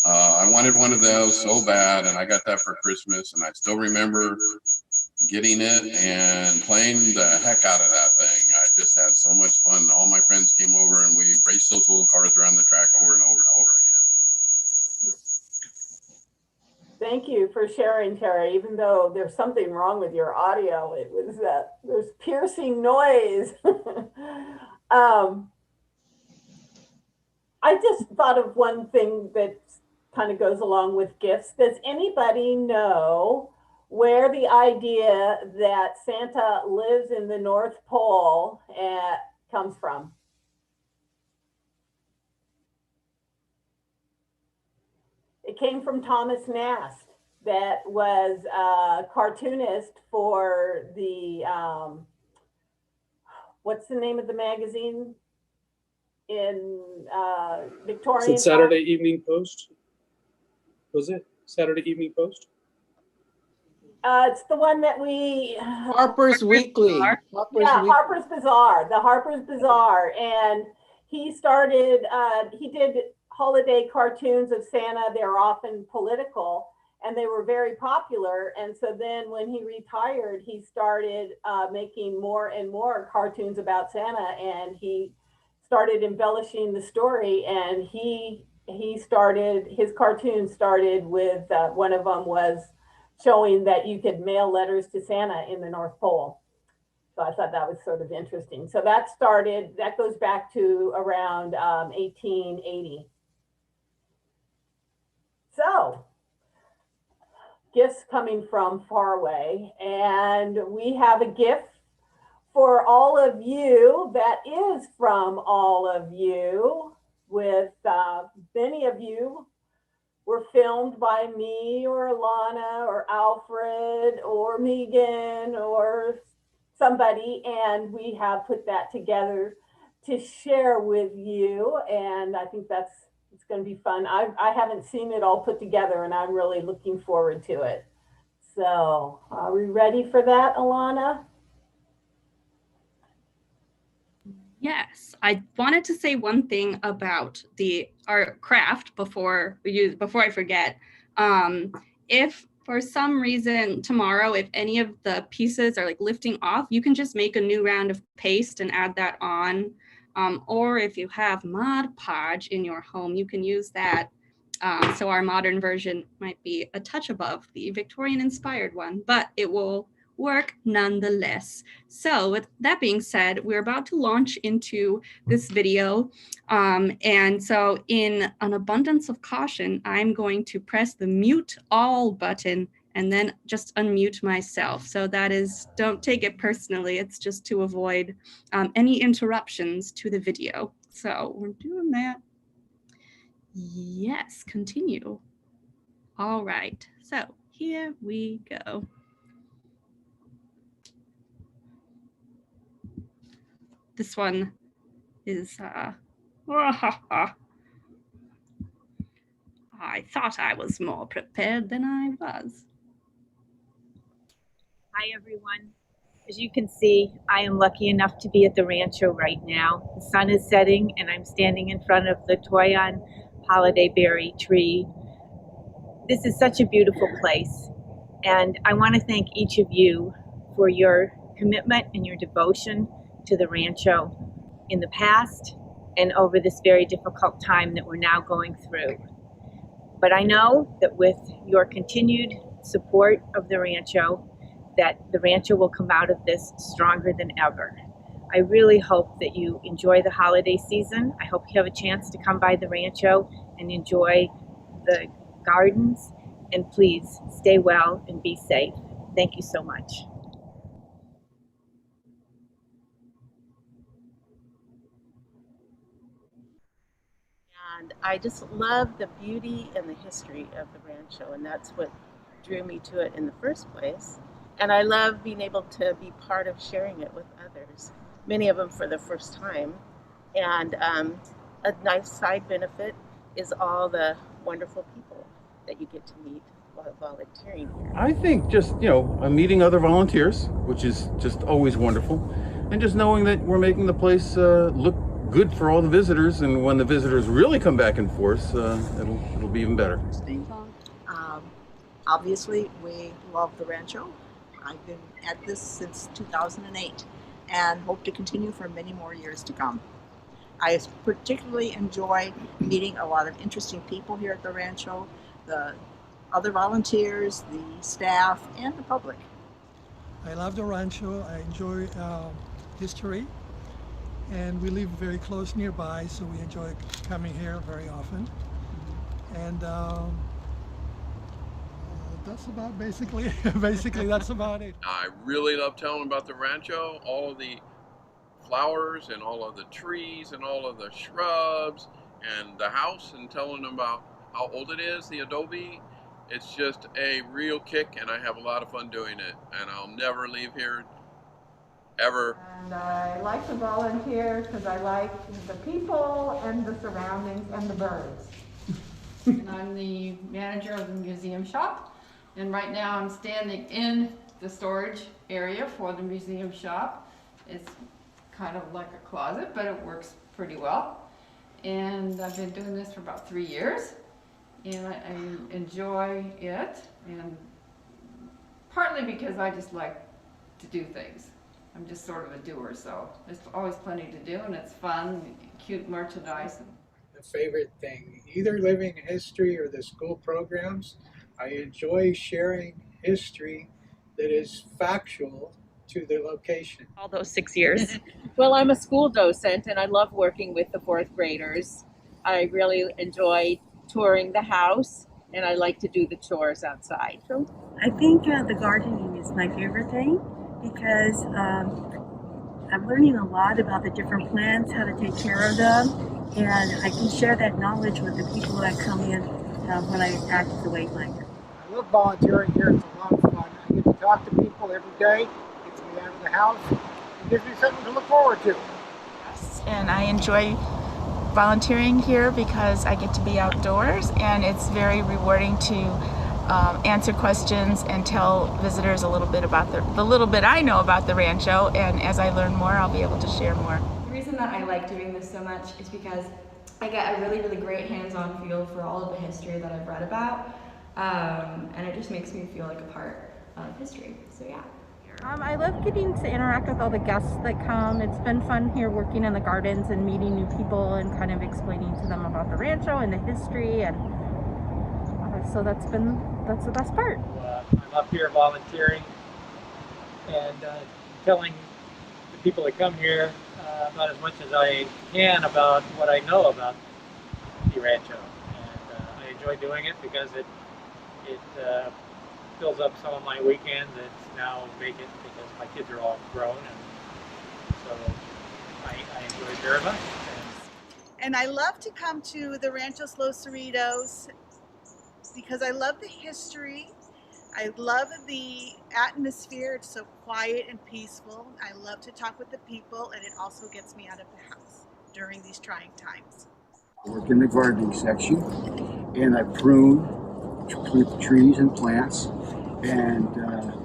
I wanted one of those so bad, and I got that for Christmas, and I still remember getting it and playing the heck out of that thing. I just had so much fun. All my friends came over and we raced those little cars around the track over and over and over again. Thank you for sharing, Terry. Even though there's something wrong with your audio, it was there's piercing noise. I just thought of one thing that kind of goes along with gifts. Does anybody know where the idea that Santa lives in the North Pole comes from? It came from Thomas Nast, that was a cartoonist for the, what's the name of the magazine in Is Victorian? it Saturday Evening Post? Was it Saturday Evening Post? It's the one that we Harper's Weekly. Harper's Bazaar, the Harper's Bazaar, and he started. He did holiday cartoons of Santa. They were often political, and they were very popular. And so then, when he retired, he started making more and more cartoons about Santa, and he started embellishing the story. And he started his cartoons started with one of them was showing that you could mail letters to Santa in the North Pole. So I thought that was sort of interesting. So that goes back to around 1880. So gifts coming from far away. And we have a gift for all of you that is from all of you, with many of you were filmed by me or Alana or Alfred or Megan or somebody, and we have put that together to share with you. And I think it's going to be fun. I haven't seen it all put together, and I'm really looking forward to it. So are we ready for that, Alana? Yes, I wanted to say one thing about our craft before I forget. If for some reason tomorrow, if any of the pieces are like lifting off, you can just make a new round of paste and add that on. Or if you have Mod Podge in your home, you can use that. So our modern version might be a touch above the Victorian inspired one, but it will work nonetheless. So with that being said, we're about to launch into this video. And so in an abundance of caution, I'm going to press the mute all button and then just unmute myself. So that is, don't take it personally. It's just to avoid any interruptions to the video. So we're doing that. Yes, continue. All right, so here we go. This one is, I thought I was more prepared than I was. Hi, everyone. As you can see, I am lucky enough to be at the Rancho right now. The sun is setting and I'm standing in front of the Toyon holiday berry tree. This is such a beautiful place. And I want to thank each of you for your commitment and your devotion to the Rancho in the past and over this very difficult time that we're now going through. But I know that with your continued support of the Rancho, that the Rancho will come out of this stronger than ever. I really hope that you enjoy the holiday season. I hope you have a chance to come by the Rancho and enjoy the gardens. And please stay well and be safe. Thank you so much. And I just love the beauty and the history of the Rancho, and that's what drew me to it in the first place. And I love being able to be part of sharing it with others, many of them for the first time. And a nice side benefit is all the wonderful people that you get to meet while volunteering here. I think just, meeting other volunteers, which is just always wonderful, and just knowing that we're making the place look good for all the visitors, and when the visitors really come back in force, it'll be even better. Obviously, we love the Rancho. I've been at this since 2008 and hope to continue for many more years to come. I particularly enjoy meeting a lot of interesting people here at the Rancho, the other volunteers, the staff, and the public. I love the Rancho. I enjoy history, and we live very close nearby, so we enjoy coming here very often. And that's about basically that's about it. I really love telling them about the Rancho, all of the flowers and all of the trees and all of the shrubs and the house, and telling them about how old it is, the adobe, It's just a real kick, and I have a lot of fun doing it, and I'll never leave here, ever. And I like to volunteer because I like the people and the surroundings and the birds. And I'm the manager of the museum shop, and right now I'm standing in the storage area for the museum shop. It's kind of like a closet, but it works pretty well. And I've been doing this for about 3 years, and I enjoy it, and partly because I just like to do things. I'm just sort of a doer, so there's always plenty to do, and it's fun, cute merchandise. The favorite thing, either living history or the school programs. I enjoy sharing history that is factual to the location. All those 6 years. Well, I'm a school docent and I love working with the fourth graders. I really enjoy touring the house and I like to do the chores outside. I think the gardening is my favorite thing because I'm learning a lot about the different plants, how to take care of them. And I can share that knowledge with the people that come in when I act as a wayfinder. I love volunteering here. It's a lot of fun. I get to talk to people every day. It gets me out of the house. It gives me something to look forward to. And I enjoy volunteering here because I get to be outdoors, and it's very rewarding to answer questions and tell visitors a little bit about the little bit I know about the Rancho. And as I learn more, I'll be able to share more. The reason that I like doing this so much is because I get a really, really great hands-on feel for all of the history that I've read about, and it just makes me feel like a part of history, so yeah. I love getting to interact with all the guests that come. It's been fun here working in the gardens and meeting new people and kind of explaining to them about the Rancho and the history, and so that's the best part. I'm up here volunteering and telling the people that come here about as much as I can about what I know about the Rancho, and I enjoy doing it because it fills up some of my weekends. It's now vacant because my kids are all grown, and so I enjoy it very much. And I love to come to the Ranchos Los Cerritos because I love the history. I love the atmosphere. It's so quiet and peaceful. I love to talk with the people, and it also gets me out of the house during these trying times. I work in the gardening section, and I prune trees and plants, and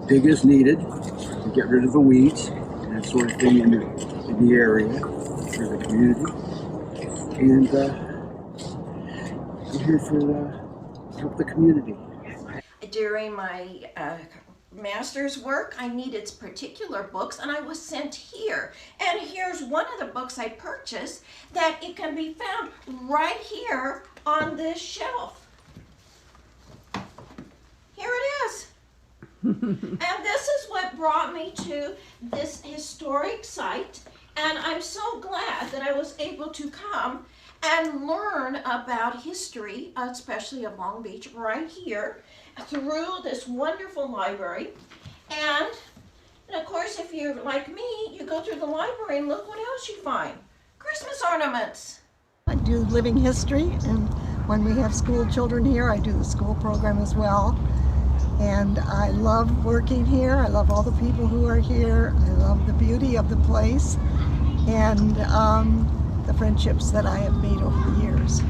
dig as needed to get rid of the weeds and that sort of thing in the area for the community. And I'm here for help the community. During my master's work, I needed particular books, and I was sent here. And here's one of the books I purchased that it can be found right here on this shelf. Here it is. And this is what brought me to this historic site, and I'm so glad that I was able to come and learn about history, especially of Long Beach, right here through this wonderful library. And of course, if you're like me, you go through the library and look what else you find. Christmas ornaments. I do living history, and when we have school children here, I do the school program as well. And I love working here. I love all the people who are here. I love the beauty of the place and the friendships that I have made over the years.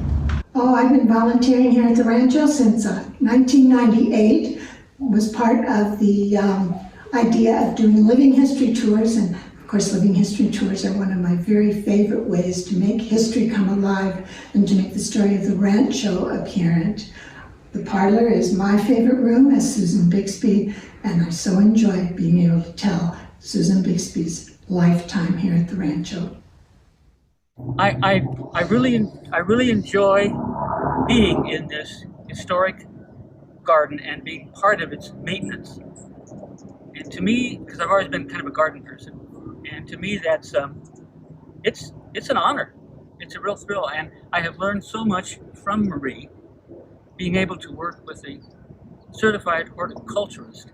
Oh, I've been volunteering here at the Rancho since 1998. Was part of the idea of doing living history tours, and of course living history tours are one of my very favorite ways to make history come alive and to make the story of the Rancho apparent. The parlor is my favorite room as Susan Bixby, and I so enjoy being able to tell Susan Bixby's lifetime here at the Rancho. I really enjoy being in this historic garden and being part of its maintenance. And to me, because I've always been kind of a garden person, and to me that's it's an honor. It's a real thrill, and I have learned so much from Marie, being able to work with a certified horticulturist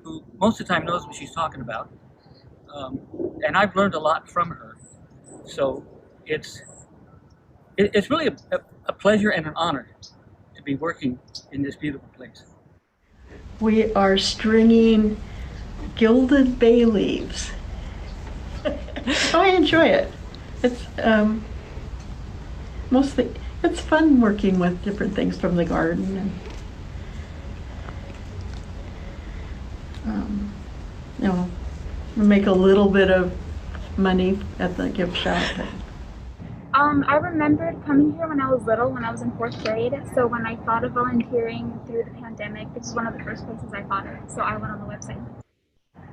who most of the time knows what she's talking about. And I've learned a lot from her. So it's really a pleasure and an honor to be working in this beautiful place. We are stringing gilded bay leaves. I enjoy it. It's mostly, it's fun working with different things from the garden, and you know, we make a little bit of money at the gift shop. I remembered coming here when I was little, when I was in 4th grade. So when I thought of volunteering through the pandemic, this is one of the first places I thought of. So I went on the website.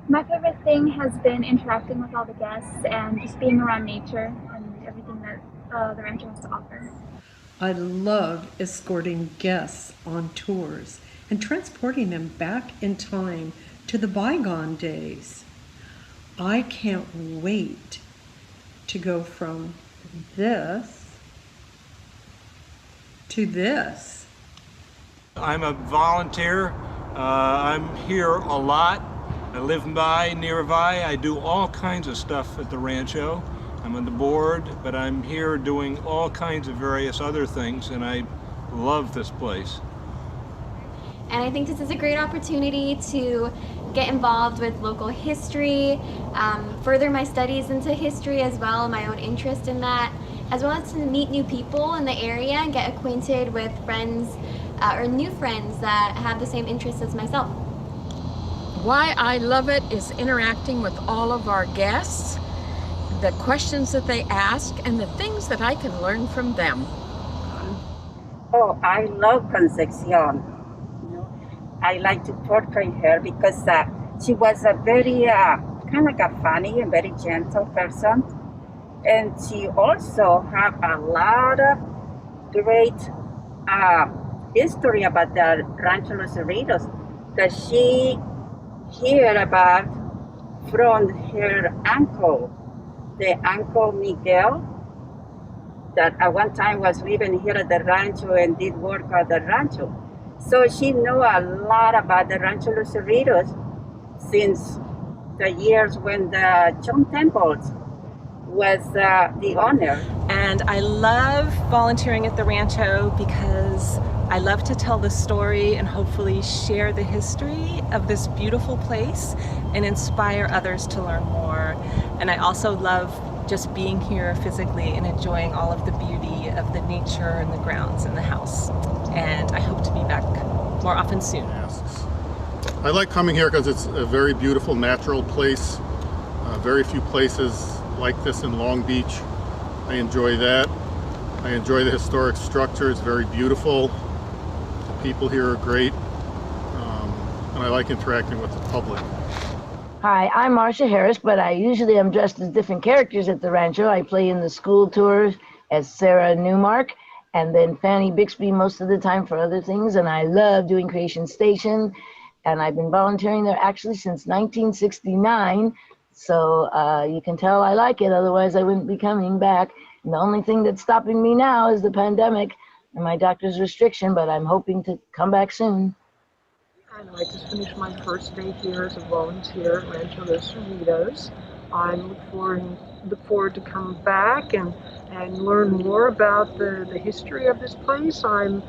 My favorite thing has been interacting with all the guests and just being around nature and everything that the rancho has to offer. I love escorting guests on tours and transporting them back in time to the bygone days. I can't wait to go from this to this. I'm a volunteer. I'm here a lot. I live nearby. I do all kinds of stuff at the rancho. I'm on the board, but I'm here doing all kinds of various other things, and I love this place. And I think this is a great opportunity to get involved with local history, further my studies into history as well, my own interest in that, as well as to meet new people in the area and get acquainted with friends or new friends that have the same interests as myself. Why I love it is interacting with all of our guests, the questions that they ask, and the things that I can learn from them. Oh, I love Concepcion. I like to portray her because she was a very kind of like a funny and very gentle person, and she also had a lot of great history about the Rancho Los Cerritos that she heard about from her uncle, the Uncle Miguel, that at one time was living here at the rancho and did work at the rancho. So she knew a lot about the Rancho Los Cerritos since the years when the John Temples was the owner. And I love volunteering at the rancho because I love to tell the story and hopefully share the history of this beautiful place and inspire others to learn more. And I also love just being here physically and enjoying all of the beauty of the nature and the grounds and the house. And I hope to be back more often soon. I like coming here because it's a very beautiful natural place. Very few places like this in Long Beach. I enjoy that. I enjoy the historic structure. It's very beautiful. The people here are great. And I like interacting with the public. Hi, I'm Marcia Harris, but I usually am dressed as different characters at the rancho. I play in the school tours as Sarah Newmark, and then Fanny Bixby most of the time for other things. And I love doing Creation Station, and I've been volunteering there actually since 1969. So you can tell I like it, otherwise I wouldn't be coming back. And the only thing that's stopping me now is the pandemic and my doctor's restriction, but I'm hoping to come back soon. And I just finished my first day here as a volunteer at Rancho Los Cerritos. I look forward to come back and learn more about the history of this place. I'm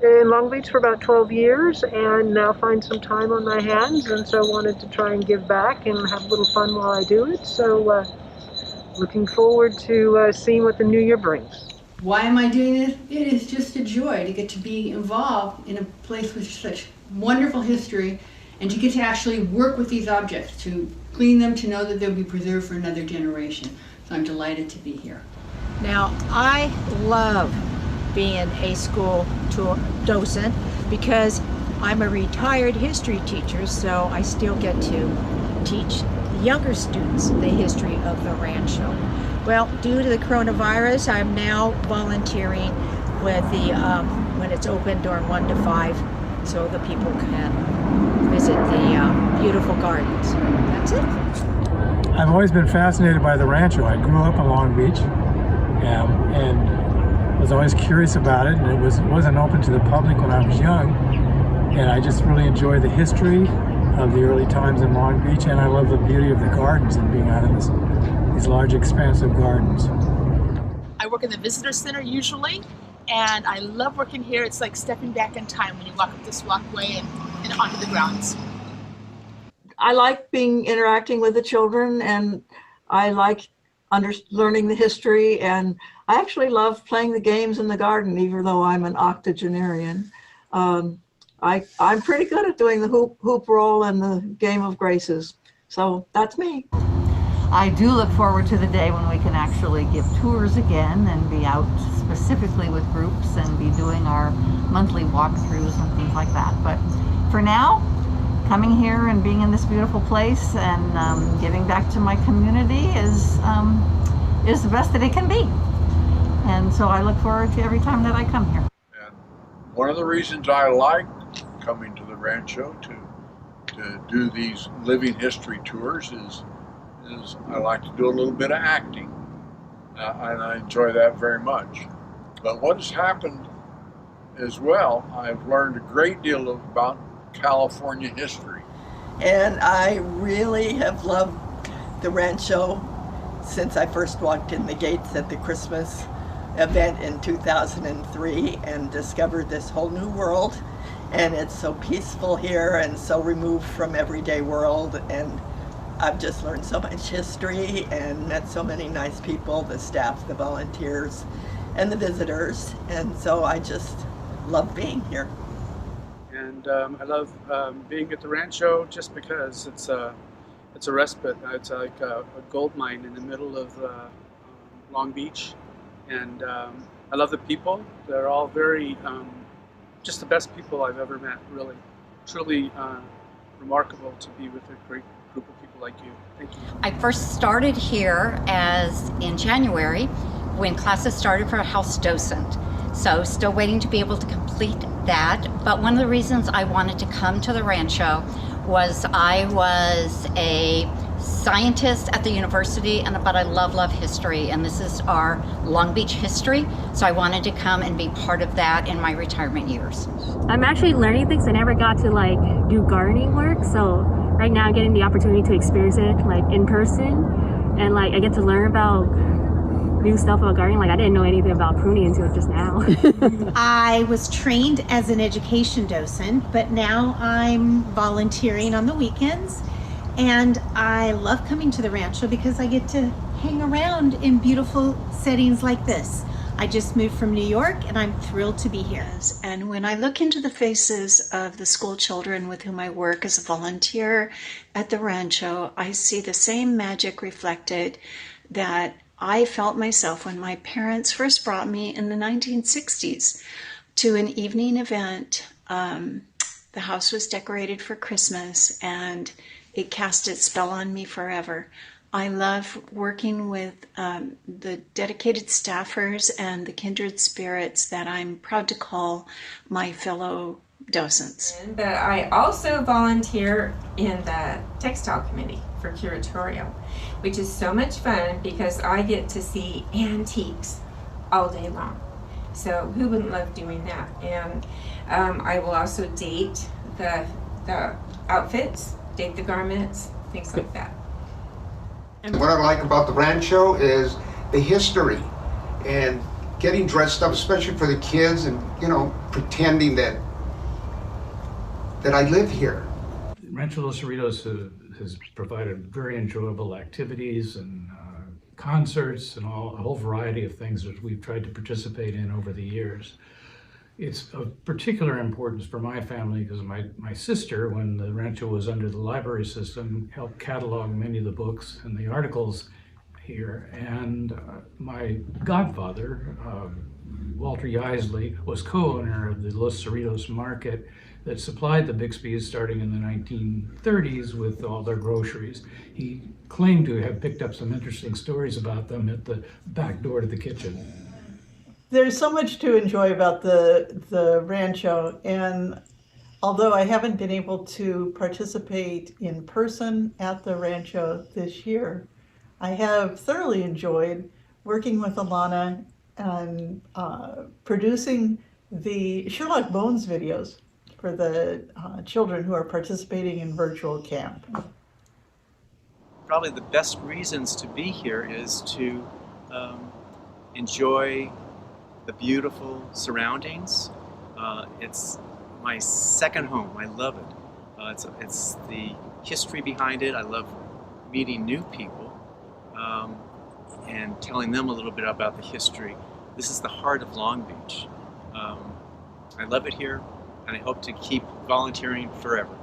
in Long Beach for about 12 years and now find some time on my hands, and so wanted to try and give back and have a little fun while I do it. So looking forward to seeing what the new year brings. Why am I doing this? It is just a joy to get to be involved in a place with such wonderful history and to get to actually work with these objects, to clean them, to know that they'll be preserved for another generation. So I'm delighted to be here. Now, I love being a school tour docent because I'm a retired history teacher, so I still get to teach younger students the history of the rancho. Well, due to the coronavirus, I'm now volunteering with the when it's open during 1 to 5, so the people can visit the beautiful gardens. That's it. I've always been fascinated by the rancho. I grew up in Long Beach and was always curious about it, and it wasn't open to the public when I was young. And I just really enjoy the history of the early times in Long Beach, and I love the beauty of the gardens and being out in these large expansive gardens. I work in the visitor center usually, and I love working here. It's like stepping back in time when you walk up this walkway and onto the grounds. I like interacting with the children, and I like learning the history, and I actually love playing the games in the garden, even though I'm an octogenarian. I'm pretty good at doing the hoop roll and the game of graces. So that's me. I do look forward to the day when we can actually give tours again and be out specifically with groups and be doing our monthly walkthroughs and things like that. But for now, coming here and being in this beautiful place and giving back to my community is the best that it can be. And so I look forward to every time that I come here. And one of the reasons I like coming to the Rancho to do these living history tours is I like to do a little bit of acting, and I enjoy that very much. But what has happened as well, I've learned a great deal about California history. And I really have loved the Rancho since I first walked in the gates at the Christmas event in 2003 and discovered this whole new world. And it's so peaceful here and so removed from everyday world, and I've just learned so much history and met so many nice people, the staff, the volunteers, and the visitors, and so I just love being here. And I love being at the Rancho just because it's a respite. It's like a gold mine in the middle of Long Beach, and I love the people. They're all very just the best people I've ever met. Really, truly remarkable to be with a great group of people like you. Thank you. I first started here in January when classes started for a house docent. So still waiting to be able to complete that. But one of the reasons I wanted to come to the Rancho was I was a scientist at the university, but I love history, and this is our Long Beach history, so I wanted to come and be part of that in my retirement years. I'm actually learning things. I never got to do gardening work, so right now I'm getting the opportunity to experience it in person, and I get to learn about new stuff about gardening. I didn't know anything about pruning until just now. I was trained as an education docent, but now I'm volunteering on the weekends. And I love coming to the Rancho because I get to hang around in beautiful settings like this. I just moved from New York and I'm thrilled to be here. And when I look into the faces of the school children with whom I work as a volunteer at the Rancho, I see the same magic reflected that I felt myself when my parents first brought me in the 1960s to an evening event. The house was decorated for Christmas and it cast its spell on me forever. I love working with the dedicated staffers and the kindred spirits that I'm proud to call my fellow docents. But I also volunteer in the textile committee for curatorial, which is so much fun because I get to see antiques all day long. So who wouldn't love doing that? And I will also date the outfits, date the garments, things like that. And what I like about the Rancho is the history and getting dressed up, especially for the kids, and pretending that I live here. Rancho Los Cerritos has provided very enjoyable activities and concerts and a whole variety of things that we've tried to participate in over the years. It's of particular importance for my family because my sister, when the Rancho was under the library system, helped catalog many of the books and the articles here. And my godfather, Walter Yeisley, was co-owner of the Los Cerritos market that supplied the Bixby's starting in the 1930s with all their groceries. He claimed to have picked up some interesting stories about them at the back door to the kitchen. There's so much to enjoy about the Rancho, and although I haven't been able to participate in person at the Rancho this year, I have thoroughly enjoyed working with Alana and producing the Sherlock Bones videos for the children who are participating in virtual camp. Probably the best reasons to be here is to enjoy the beautiful surroundings. It's my second home. I love it. It's the history behind it. I love meeting new people and telling them a little bit about the history. This is the heart of Long Beach. I love it here, and I hope to keep volunteering forever.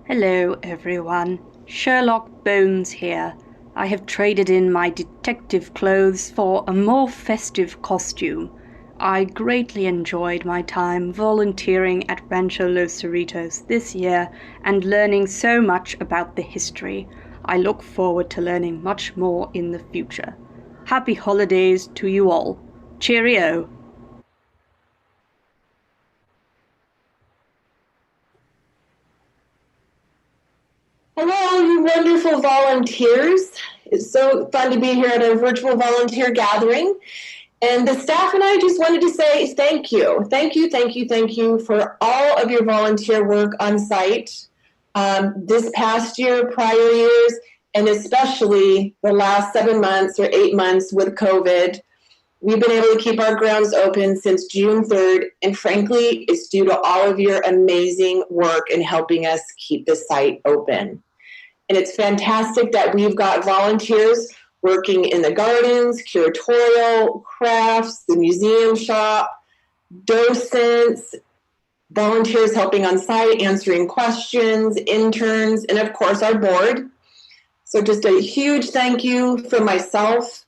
Hello everyone, Sherlock Bones here. I have traded in my detective clothes for a more festive costume. I greatly enjoyed my time volunteering at Rancho Los Cerritos this year and learning so much about the history. I look forward to learning much more in the future. Happy holidays to you all. Cheerio! Hello, you wonderful volunteers. It's so fun to be here at a virtual volunteer gathering. And the staff and I just wanted to say thank you. Thank you, thank you, thank you for all of your volunteer work on site this past year, prior years, and especially the last 7 months or 8 months with COVID. We've been able to keep our grounds open since June 3rd, and frankly, it's due to all of your amazing work in helping us keep the site open. And it's fantastic that we've got volunteers working in the gardens, curatorial, crafts, the museum shop, docents, volunteers helping on site, answering questions, interns, and of course our board. So just a huge thank you for myself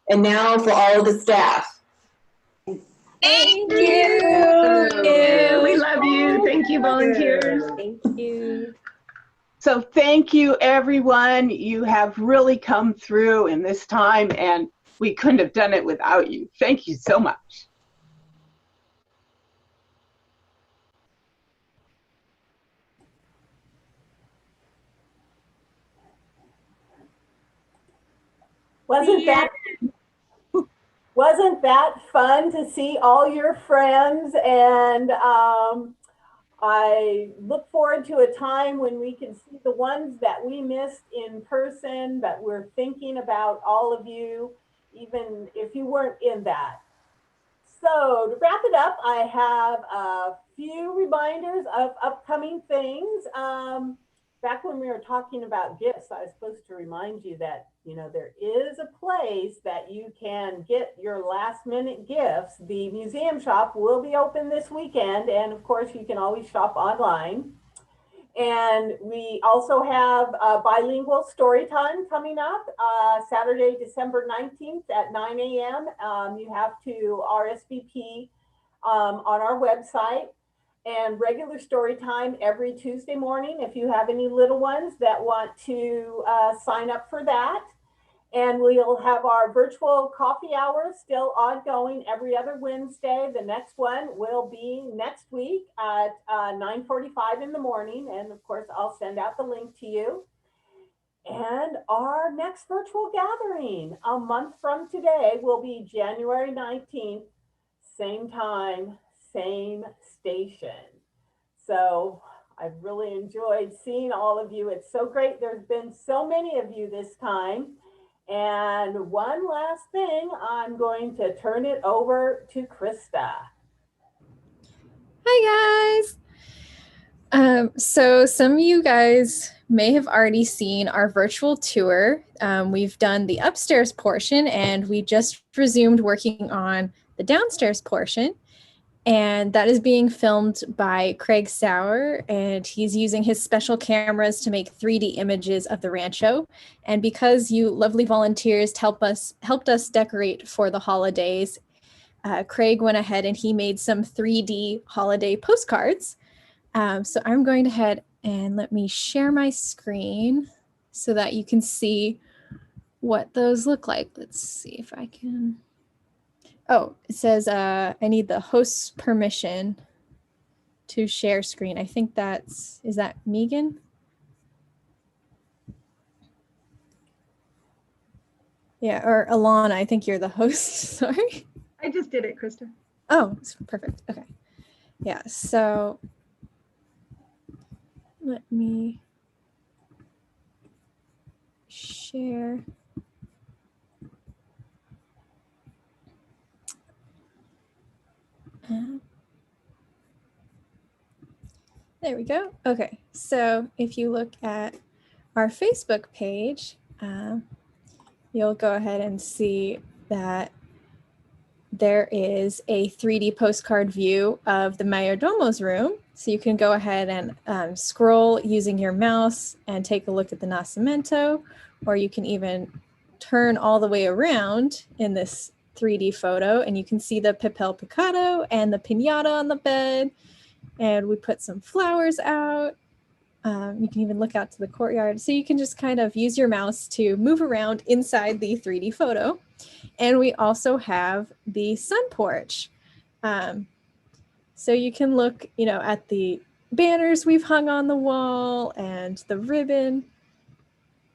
and now for all of the staff. Thank you. We love you. Thank you, volunteers. Thank you. So thank you, everyone. You have really come through in this time, and we couldn't have done it without you. Thank you so much. Wasn't that fun to see all your friends? And I look forward to a time when we can see the ones that we missed in person, but we're thinking about all of you, even if you weren't in that. So to wrap it up, I have a few reminders of upcoming things. Back when we were talking about gifts, I was supposed to remind you that, you know, there is a place that you can get your last minute gifts. The museum shop will be open this weekend, and of course you can always shop online. And we also have a bilingual story time coming up Saturday, December 19th at 9 a.m. You have to RSVP on our website. And regular story time every Tuesday morning if you have any little ones that want to sign up for that. And we'll have our virtual coffee hour still ongoing every other Wednesday. The next one will be next week at 9:45 in the morning. And of course, I'll send out the link to you. And our next virtual gathering a month from today will be January 19th, same time, same station. So I've really enjoyed seeing all of you. It's so great. There's been so many of you this time. And one last thing, I'm going to turn it over to Krista. Hi guys. So some of you guys may have already seen our virtual tour. We've done the upstairs portion and we just resumed working on the downstairs portion. And that is being filmed by Craig Sauer, and he's using his special cameras to make 3D images of the rancho. And because you lovely volunteers helped us decorate for the holidays, Craig went ahead and he made some 3D holiday postcards. So I'm going ahead and let me share my screen so that you can see what those look like. Let's see if I can. Oh, it says I need the host's permission to share screen. I think is that Megan? Yeah, or Alana, I think you're the host, sorry. I just did it, Krista. Oh, perfect, okay. Yeah, so let me share. There we go. Okay, so if you look at our Facebook page, you'll go ahead and see that there is a 3D postcard view of the mayordomo's room. So you can go ahead and scroll using your mouse and take a look at the Nascimento, or you can even turn all the way around in this 3D photo and you can see the papel picado and the piñata on the bed. And we put some flowers out. You can even look out to the courtyard. So you can just kind of use your mouse to move around inside the 3D photo. And we also have the sun porch. So you can look, at the banners we've hung on the wall and the ribbon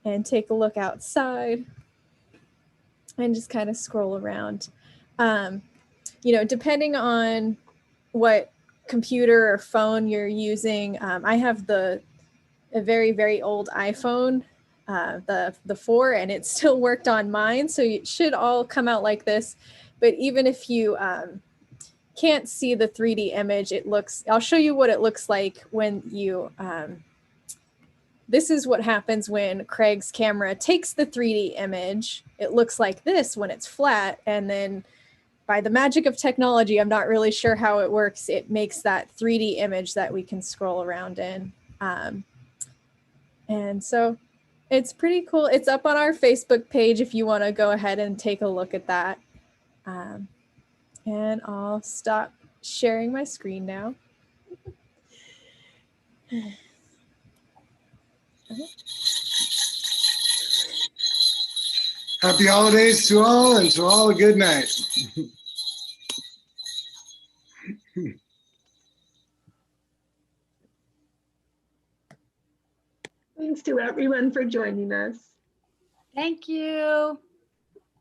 and take a look outside and just kind of scroll around. Depending on what computer or phone you're using, I have a very, very old iPhone, the 4, and it still worked on mine. So it should all come out like this. But even if you can't see the 3D image, I'll show you what it looks like when you, this is what happens when Craig's camera takes the 3D image. It looks like this when it's flat, and then by the magic of technology, I'm not really sure how it works. It makes that 3D image that we can scroll around in. And so it's pretty cool. It's up on our Facebook page if you want to go ahead and take a look at that. And I'll stop sharing my screen now. Happy holidays to all, and to all a good night. Thanks to everyone for joining us. Thank you.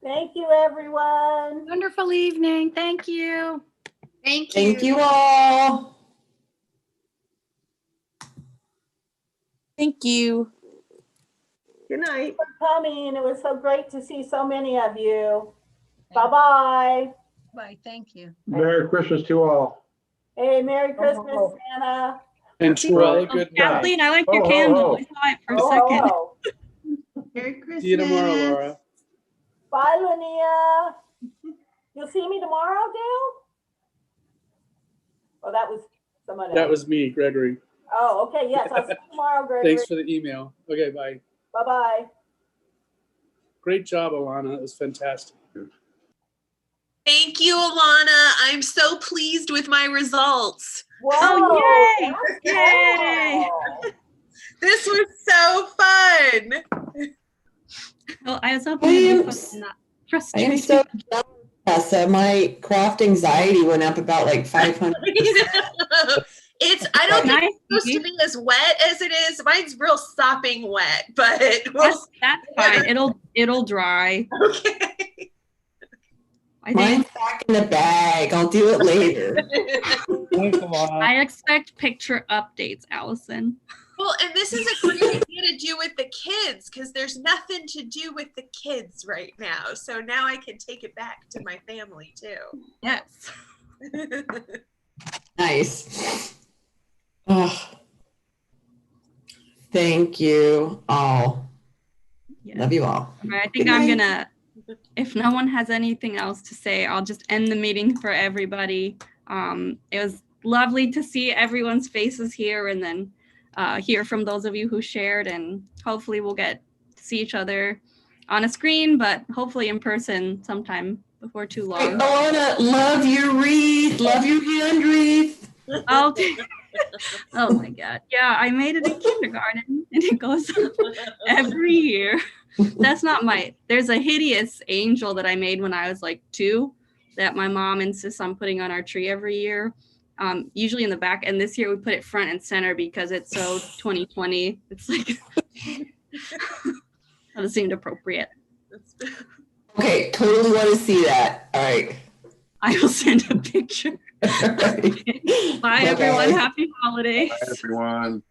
Thank you, everyone. Wonderful evening. Thank you. Thank you. Thank you all. Thank you. Good night. Thank you for coming. It was so great to see so many of you. Bye-bye. Bye. Thank you. Merry Christmas to all. Hey, Merry Christmas, Santa. And to all a good night. Kathleen, I like your Oh, candle. oh, oh. I saw it for a second. Merry Christmas. See you tomorrow, Laura. Bye, Linnea. You'll see me tomorrow, Dale? Oh, that was someone else. That was me, Gregory. Oh, okay. Yes, I'll see you tomorrow, Gregory. Thanks for the email. Okay, bye. Bye-bye. Great job, Alana. It was fantastic. Thank you, Alana. I'm so pleased with my results. Whoa, oh, yay! Yay! This was so fun. Well, I was hoping you'd be not I frustrated. am so jealous, Tessa. My craft anxiety went up about like 500%. I don't think it's supposed to be as wet as it is. Mine's real sopping wet, but that's fine. It'll dry. Okay. Mine's back in the bag. I'll do it later. I expect picture updates, Allison. Well, and this is a great idea to do with the kids because there's nothing to do with the kids right now. So now I can take it back to my family too. Yes. Nice. Oh, thank you all. Yes. Love you all. All right, I think Good I'm night. gonna, if no one has anything else to say, I'll just end the meeting for everybody. It was lovely to see everyone's faces here and then hear from those of you who shared, and hopefully we'll get to see each other on a screen, but hopefully in person sometime before too long. Alana, love your wreath. Love your hand wreath. Okay. Oh my God. Yeah, I made it in kindergarten and it goes up every year. There's a hideous angel that I made when I was like 2 that my mom insists on putting on our tree every year. Usually in the back, and this year we put it front and center because it's so 2020. It's like that seemed appropriate. Okay, totally want to see that. All right. I will send a picture. Bye, everyone. Happy holidays. Bye, everyone.